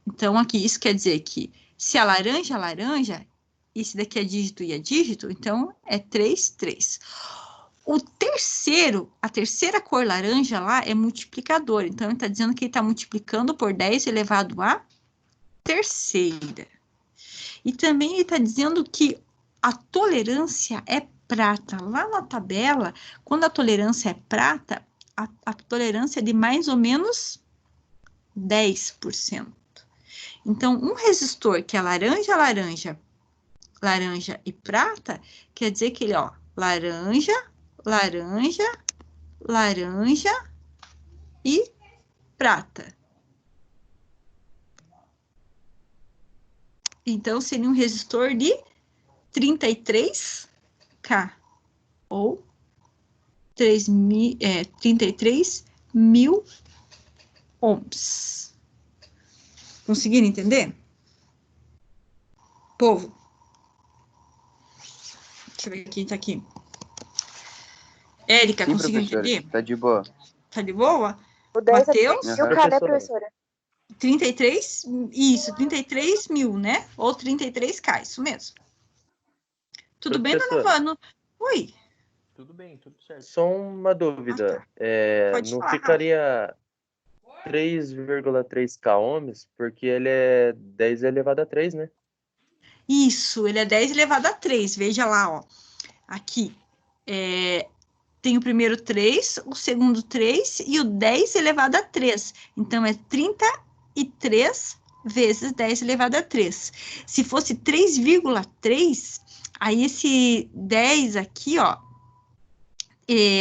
A: Então, aqui, isso quer dizer que se a laranja é laranja, esse daqui é dígito e é dígito, então é 3, 3. A terceira cor laranja lá é multiplicador. Então, ele está dizendo que ele está multiplicando por 10 elevado à terceira. E também ele está dizendo que a tolerância é prata. Lá na tabela, quando a tolerância é prata, a tolerância é de mais ou menos 10%. Então, um resistor que é laranja, laranja, laranja e prata, quer dizer que ele, ó, laranja, laranja, laranja e prata. Então, seria um resistor de 33K ou 33 mil ohms. Conseguiram entender? Povo. Deixa eu ver quem tá aqui. Érica,
E: Sim,
A: conseguiu
E: professora,
A: entender?
E: tá de boa.
A: Tá de boa?
C: O 10
A: Matheus?
C: é 1000K, né, professora?
A: 33, isso, 33 mil, né? Ou 33K, isso mesmo. Tudo bem, dona Vano? Oi.
D: Tudo bem, tudo certo.
B: Só uma dúvida.
A: Pode
B: Não
A: falar,
B: ficaria 3,3K ohms, porque ele é 10 elevado a 3, né?
A: Isso, ele é 10 elevado a 3. Veja lá, ó. Aqui. Tem o primeiro 3, o segundo 3 e o 10 elevado a 3. Então, é 33 vezes 10 elevado a 3. Se fosse 3,3, aí esse 10 aqui, ó,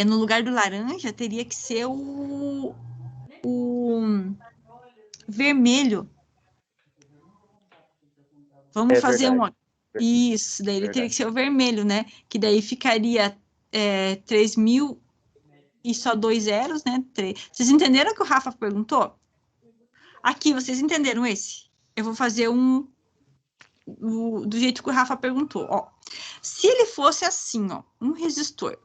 A: no lugar do laranja, teria que ser o vermelho. Vamos fazer
B: verdade.
A: Isso, daí ele
B: Verdade.
A: teria que ser o vermelho, né? Que daí ficaria 3.000 e só 2 zeros, né? Vocês entenderam o que o Rafa perguntou? Aqui, vocês entenderam esse? Eu vou fazer do jeito que o Rafa perguntou, ó. Se ele fosse assim, ó, um resistor.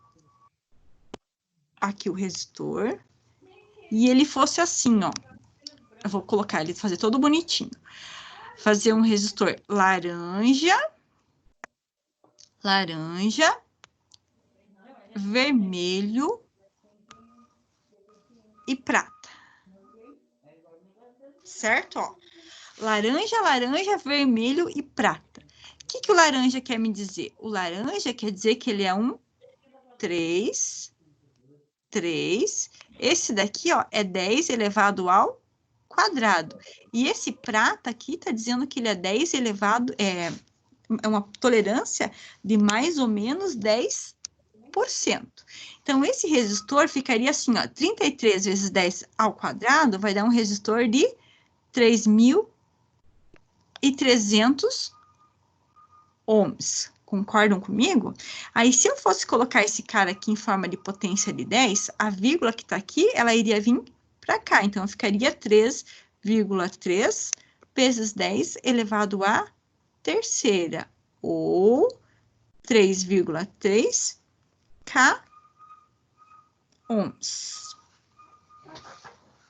A: Aqui o resistor. E ele fosse assim, ó. Eu vou colocar ele, fazer todo bonitinho. Fazer um resistor laranja, laranja, vermelho e prata. Certo? Ó. Laranja, laranja, vermelho e prata. O que o laranja quer me dizer? O laranja quer dizer que ele é um 3. Esse daqui, ó, é 10 elevado ao quadrado. E esse prata aqui tá dizendo que ele é 10 elevado... É uma tolerância de mais ou menos 10%. Então, esse resistor ficaria assim, ó, 33 vezes 10 ao quadrado vai dar um resistor de 3.300 ohms. Concordam comigo? Aí, se eu fosse colocar esse cara aqui em forma de potência de 10, a vírgula que está aqui, ela iria vir para cá. Então, ficaria 3,3 vezes 10 elevado a terceira, ou 3,3 K ohms.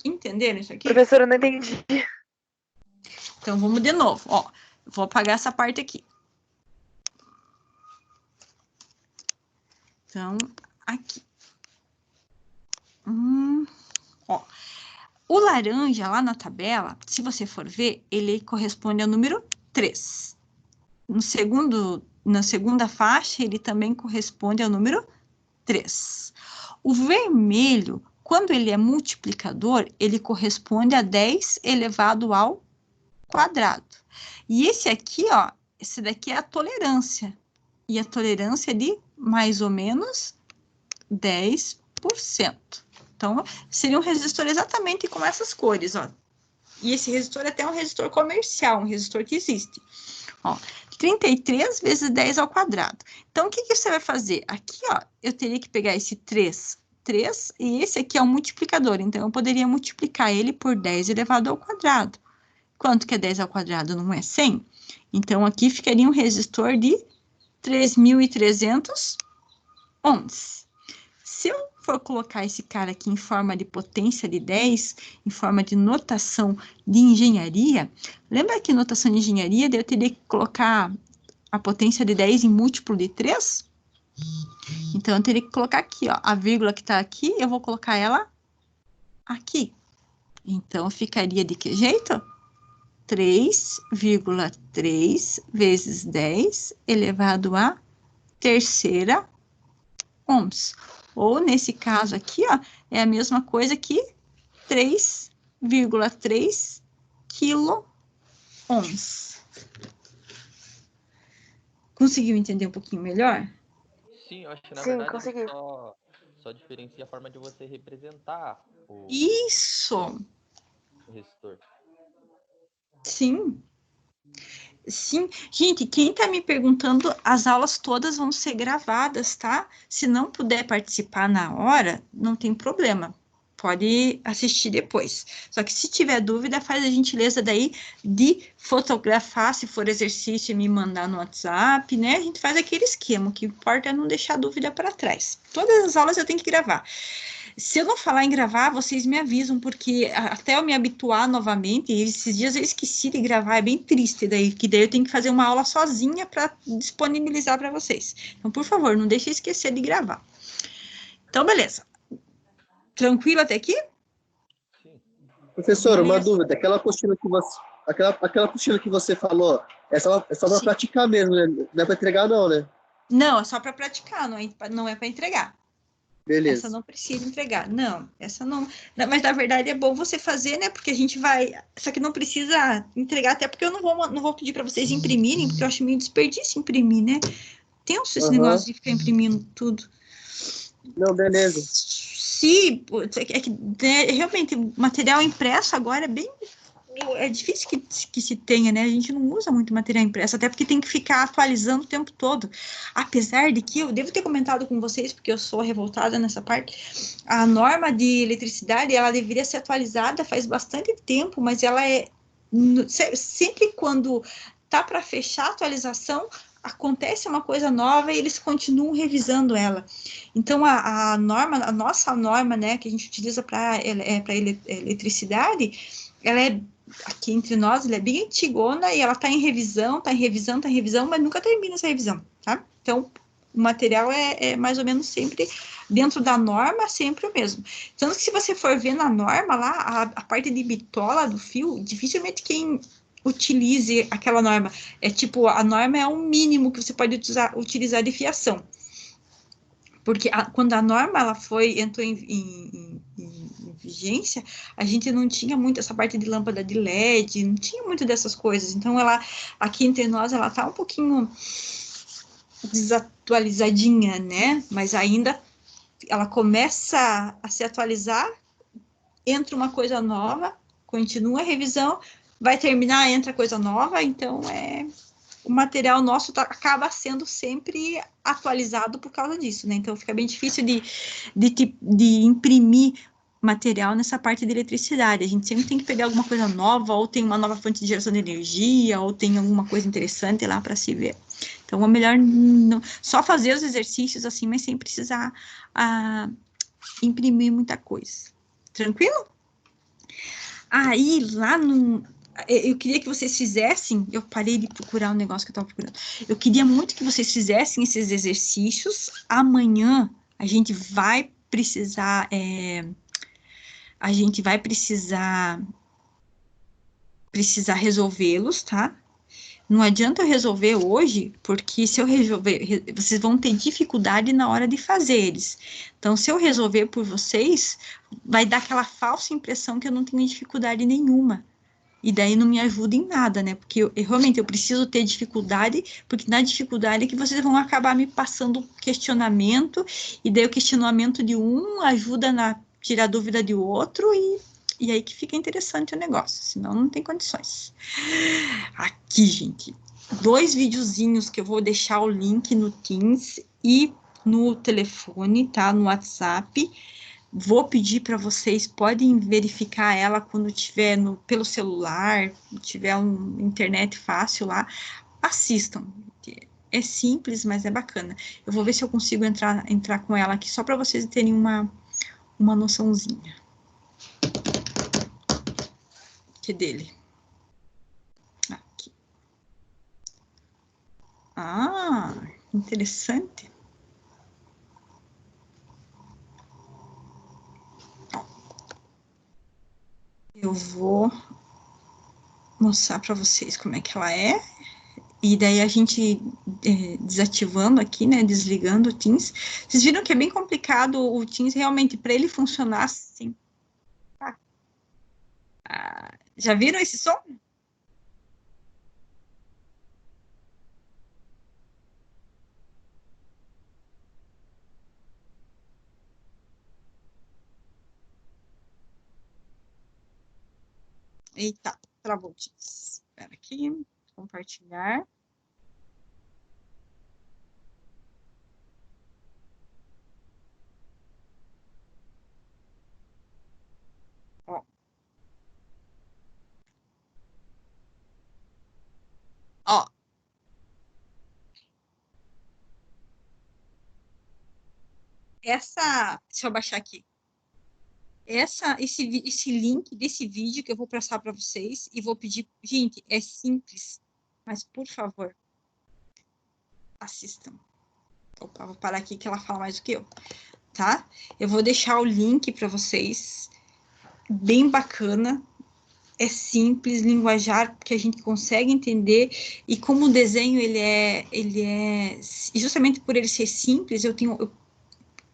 A: Entenderam isso aqui?
C: Professora, eu não entendi.
A: Então, vamos de novo. Ó, vou apagar essa parte aqui. Então, aqui. Ó. O laranja, lá na tabela, se você for ver, ele corresponde ao número 3. Na segunda faixa, ele também corresponde ao número 3. O vermelho quando ele é multiplicador, ele corresponde a 10 elevado ao quadrado. E esse aqui, ó, esse daqui é a tolerância. E a tolerância é de mais ou menos 10%. Então, seria um resistor exatamente com essas cores, ó. E esse resistor é até um resistor comercial, um resistor que existe. Ó, 33 vezes 10 ao quadrado. Então, o que você vai fazer? Aqui, ó, eu teria que pegar esse 3, e esse aqui é um multiplicador. Então, eu poderia multiplicar ele por 10 elevado ao quadrado. Quanto que é 10 ao quadrado? Não é 100? Então, aqui ficaria um resistor de 3.300 ohms. Se eu for colocar esse cara aqui em forma de potência de 10, em forma de notação de engenharia, lembra que notação de engenharia, eu teria que colocar a potência de 10 em múltiplo de 3? Então, eu teria que colocar aqui, ó, a vírgula que está aqui, eu vou colocar ela aqui. Então, ficaria de que jeito? 3,3 vezes 10 elevado a terceira ohms. Ou, nesse caso aqui, ó, é a mesma coisa que 3,3 quilo ohms. Conseguiu entender um pouquinho melhor?
D: Sim, eu acho que na
C: Sim,
D: verdade
C: consegui.
D: só diferencia a forma de você representar o
A: Isso!
D: resistor.
A: Sim. Sim. Gente, quem tá me perguntando, as aulas todas vão ser gravadas, tá? Se não puder participar na hora, não tem problema. Pode assistir depois. Só que se tiver dúvida, faz a gentileza daí de fotografar, se for exercício, e me mandar no WhatsApp, né? A gente faz aquele esquema. O que importa é não deixar dúvida para trás. Todas as aulas eu tenho que gravar. Se eu não falar em gravar, vocês me avisam, porque até eu me habituar novamente, e esses dias eu esqueci de gravar, é bem triste daí, que daí eu tenho que fazer uma aula sozinha para disponibilizar para vocês. Então, por favor, não deixe esquecer de gravar. Então, beleza. Tranquilo até aqui?
D: Sim.
G: Professor, uma dúvida. Aquela apostila que você falou, é só para praticar mesmo, né? Não é para entregar, não, né?
A: Não, é só para praticar, não é para entregar.
G: Beleza.
A: Essa não precisa entregar. Não, essa não. Mas na verdade é bom você fazer, né? Porque a gente vai. Só que não precisa entregar, até porque eu não vou pedir para vocês imprimirem, porque eu acho meio desperdício imprimir, né? Tem esse negócio de ficar imprimindo tudo.
G: Não, beleza.
A: Sim, é que né, realmente o material impresso agora é bem. É difícil que se tenha, né? A gente não usa muito material impresso, até porque tem que ficar atualizando o tempo todo. Apesar de que eu devo ter comentado com vocês, porque eu sou revoltada nessa parte, a norma de eletricidade, ela deveria ser atualizada faz bastante tempo, mas ela é sempre quando tá para fechar a atualização, acontece uma coisa nova e eles continuam revisando ela. Então, a nossa norma, né, que a gente utiliza para eletricidade, ela é, aqui entre nós, ela é bem antigona e ela está em revisão, mas nunca termina essa revisão, tá? Então, o material é mais ou menos sempre dentro da norma, sempre o mesmo. Tanto que se você for ver na norma lá, a parte de bitola do fio, dificilmente quem utilize aquela norma. É tipo, a norma é o mínimo que você pode utilizar de fiação. Porque quando a norma entrou em vigência, a gente não tinha muito essa parte de lâmpada de LED, não tinha muito dessas coisas. Então, ela, aqui entre nós, ela tá um pouquinho desatualizadinha, né? Mas ainda ela começa a se atualizar, entra uma coisa nova, continua a revisão, vai terminar, entra coisa nova, então o material nosso acaba sendo sempre atualizado por causa disso, né? Então fica bem difícil de imprimir material nessa parte de eletricidade. A gente sempre tem que pegar alguma coisa nova, ou tem uma nova fonte de geração de energia, ou tem alguma coisa interessante lá para se ver. Então é melhor só fazer os exercícios assim, mas sem precisar imprimir muita coisa. Tranquilo? Aí, lá no... Eu queria que vocês fizessem... Eu parei de procurar um negócio que eu estava procurando. Eu queria muito que vocês fizessem esses exercícios. Amanhã, a gente vai precisar... precisar resolvê-los, tá? Não adianta eu resolver hoje, porque se eu resolver, vocês vão ter dificuldade na hora de fazer eles. Então, se eu resolver por vocês, vai dar aquela falsa impressão que eu não tenho dificuldade nenhuma. E daí não me ajuda em nada, né? Porque realmente eu preciso ter dificuldade, porque na dificuldade é que vocês vão acabar me passando questionamento, e daí o questionamento de um ajuda a tirar dúvida de outro, e aí que fica interessante o negócio, senão não tem condições. Aqui, gente, 2 videozinhos que eu vou deixar o link no Teams e no telefone, tá? No WhatsApp. Vou pedir para vocês, podem verificar ela quando tiver pelo celular, tiver uma internet fácil lá, assistam. É simples, mas é bacana. Eu vou ver se eu consigo entrar com ela aqui, só para vocês terem uma noçãozinha. Que dele? Aqui. Ah, interessante. Eu vou mostrar para vocês como é que ela é. E daí a gente desativando aqui, né, desligando o Teams. Vocês viram que é bem complicado o Teams realmente para ele funcionar assim. Já viram esse som? Eita, travou o Teams. Espera aqui, compartilhar. Ó. Ó. Deixa eu baixar aqui. Esse link desse vídeo que eu vou passar para vocês e vou pedir, gente, é simples, mas por favor, assistam. Opa, vou parar aqui que ela fala mais do que eu, tá? Eu vou deixar o link para vocês, bem bacana, é simples, linguajar que a gente consegue entender, e como o desenho ele é justamente por ele ser simples, eu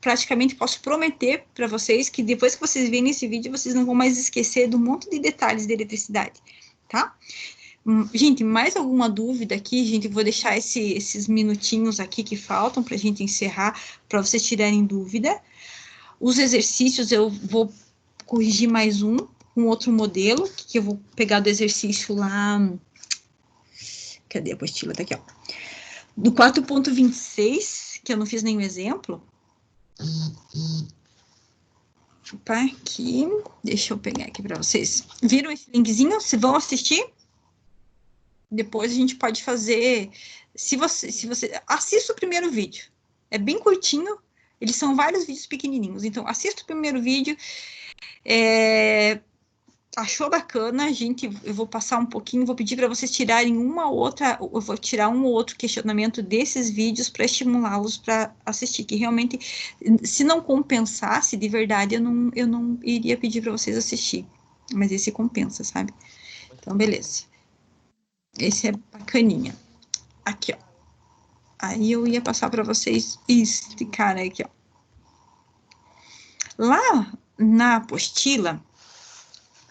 A: praticamente posso prometer para vocês que depois que vocês verem esse vídeo, vocês não vão mais esquecer do monte de detalhes de eletricidade, tá? Gente, mais alguma dúvida aqui, gente? Eu vou deixar esses minutinhos aqui que faltam para a gente encerrar, para vocês tirarem dúvida. Os exercícios eu vou corrigir mais um outro modelo, que eu vou pegar do exercício lá... Cadê a apostila? Tá aqui, ó. Do 4.26, que eu não fiz nenhum exemplo. Opa, aqui. Deixa eu pegar aqui para vocês. Viram esse linkzinho? Se vão assistir? Depois a gente pode fazer... Se você assista o primeiro vídeo. É bem curtinho. Eles são vários vídeos pequenininhos. Então, assista o primeiro vídeo. Achou bacana, eu vou passar um pouquinho, vou pedir para vocês tirarem eu vou tirar um ou outro questionamento desses vídeos para estimulá-los para assistir, que realmente, se não compensasse, de verdade, eu não iria pedir para vocês assistir, mas esse compensa, sabe? Então, beleza. Esse é bacaninha. Aqui, ó. Aí eu ia passar para vocês esse cara aqui, ó. Lá na apostila,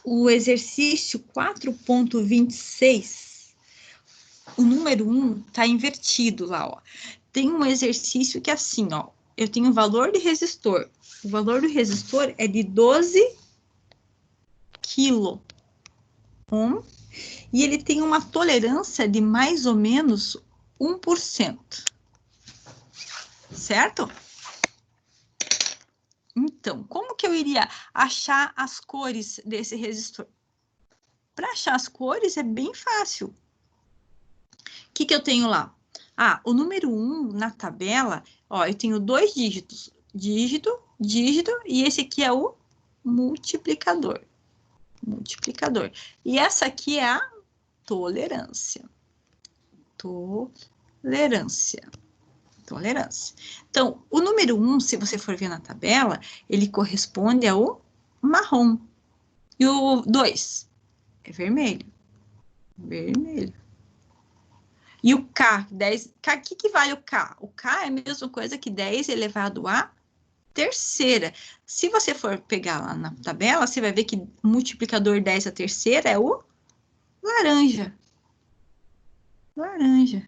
A: o exercício 4.26, o número 1 está invertido lá, ó. Tem um exercício que é assim, ó. Eu tenho o valor de resistor. O valor do resistor é de 12 kΩ. E ele tem uma tolerância de mais ou menos 1%. Certo? Então, como que eu iria achar as cores desse resistor? Para achar as cores é bem fácil. O que eu tenho lá? O número 1 na tabela, ó, eu tenho 2 dígitos. Dígito, e esse aqui é o multiplicador. Multiplicador. E essa aqui é a tolerância. Tolerância. Então, o número 1, se você for ver na tabela, ele corresponde ao marrom. E o 2 é vermelho. Vermelho. E o K, 10, o que vale o K? O K é a mesma coisa que 10 elevado a terceira. Se você for pegar lá na tabela, você vai ver que o multiplicador 10 a terceira é o laranja. Laranja.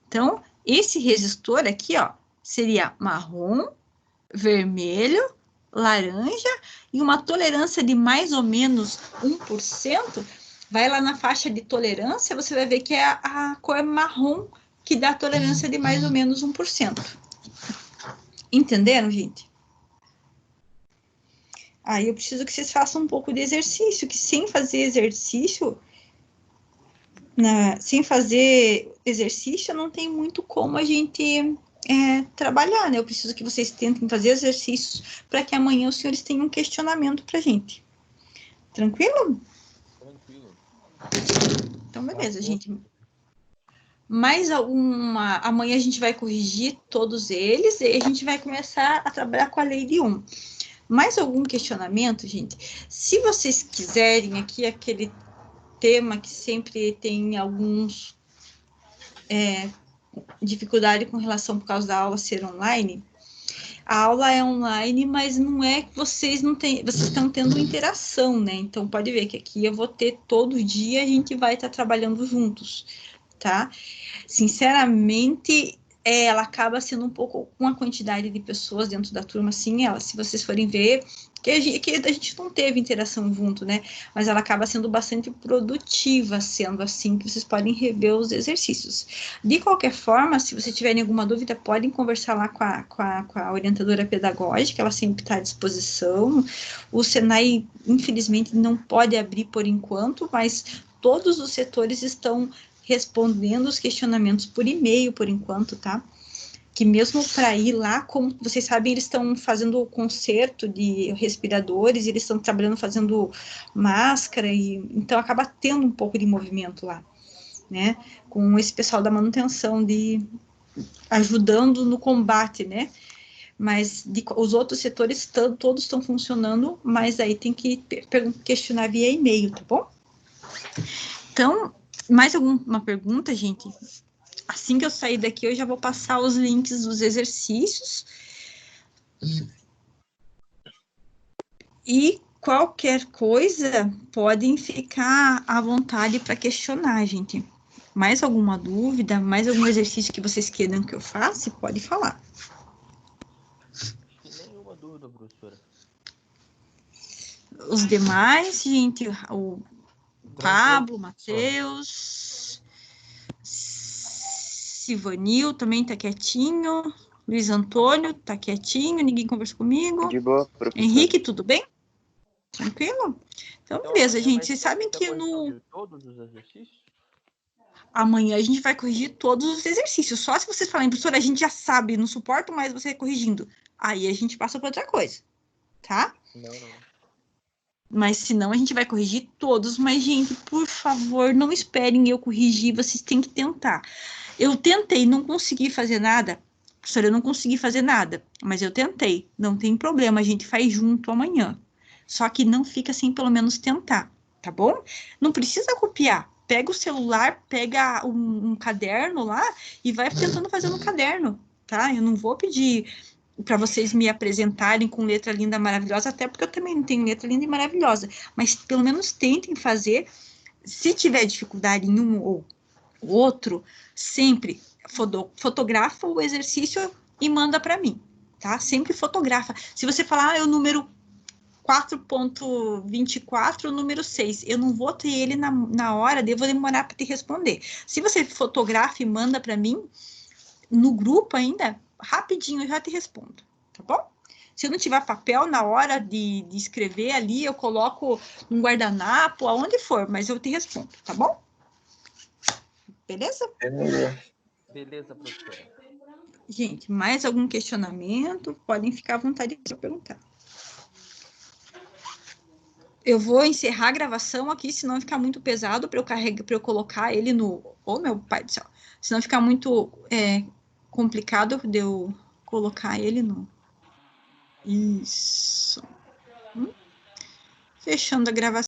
A: Então, esse resistor aqui, ó, seria marrom, vermelho, laranja e uma tolerância de mais ou menos 1%. Vai lá na faixa de tolerância, você vai ver que é a cor marrom que dá a tolerância de mais ou menos 1%. Entenderam, gente? Aí eu preciso que vocês façam um pouco de exercício, que sem fazer exercício, não tem muito como a gente trabalhar, né? Eu preciso que vocês tentem fazer exercícios para que amanhã os senhores tenham um questionamento para a gente. Tranquilo?
D: Tranquilo.
A: Então, beleza, gente. Mais alguma... Amanhã a gente vai corrigir todos eles e a gente vai começar a trabalhar com a lei de Ohm. Mais algum questionamento, gente? Se vocês quiserem aqui aquele tema que sempre tem alguns dificuldade com relação por causa da aula ser online, a aula é online, mas não é que vocês estão tendo interação, né? Então, pode ver que aqui eu vou ter todo dia, a gente vai estar trabalhando juntos, tá? Sinceramente, ela acaba sendo um pouco com a quantidade de pessoas dentro da turma, assim, se vocês forem ver, que a gente não teve interação junto, né? Mas ela acaba sendo bastante produtiva, sendo assim, que vocês podem rever os exercícios. De qualquer forma, se vocês tiverem alguma dúvida, podem conversar lá com a orientadora pedagógica, ela sempre está à disposição. O Senai, infelizmente, não pode abrir por enquanto, mas todos os setores estão respondendo os questionamentos por e-mail, por enquanto, tá? Que mesmo para ir lá, como vocês sabem, eles estão fazendo o conserto de respiradores, eles estão trabalhando fazendo máscara, então acaba tendo um pouco de movimento lá, né? Com esse pessoal da manutenção, ajudando no combate, né? Mas os outros setores todos estão funcionando, mas aí tem que questionar via e-mail, tá bom? Então, mais alguma pergunta, gente? Assim que eu sair daqui, eu já vou passar os links dos exercícios. E qualquer coisa, podem ficar à vontade para questionar, gente. Mais alguma dúvida, mais algum exercício que vocês queiram que eu faça, pode falar.
D: Nenhuma dúvida, professora.
A: Os demais, gente, o Pablo, Matheus, Sivanil também tá quietinho, Luiz Antônio tá quietinho, ninguém conversou comigo.
E: De boa, professor.
A: Henrique, tudo bem? Tranquilo? Então, beleza, gente. Vocês sabem que
D: no... todos os exercícios?
A: Amanhã a gente vai corrigir todos os exercícios. Só se vocês falarem, professora, a gente já sabe, não suporto mais você corrigindo. Aí a gente passa para outra coisa, tá?
D: Não.
A: Mas senão a gente vai corrigir todos. Mas, gente, por favor, não esperem eu corrigir, vocês têm que tentar. Eu tentei, não consegui fazer nada. Professora, eu não consegui fazer nada, mas eu tentei. Não tem problema, a gente faz junto amanhã. Só que não fica sem pelo menos tentar, tá bom? Não precisa copiar. Pega o celular, pega um caderno lá e vai tentando fazer no caderno, tá? Eu não vou pedir para vocês me apresentarem com letra linda, maravilhosa, até porque eu também não tenho letra linda e maravilhosa. Mas pelo menos tentem fazer. Se tiver dificuldade em um ou outro, sempre fotografa o exercício e manda para mim, tá? Sempre fotografa. Se você falar, o número 4.24, o número 6, eu não vou ter ele na hora, eu vou demorar para te responder. Se você fotografa e manda para mim, no grupo ainda, rapidinho eu já te respondo, tá bom? Se eu não tiver papel na hora de escrever ali, eu coloco um guardanapo, aonde for, mas eu te respondo, tá bom? Beleza?
D: Beleza, professora.
A: Gente, mais algum questionamento? Podem ficar à vontade para perguntar. Eu vou encerrar a gravação aqui, senão ficar muito pesado para eu colocar ele no... Oh, meu pai do céu! Senão ficar muito complicado de eu colocar ele no... Isso. Fechando a gravação.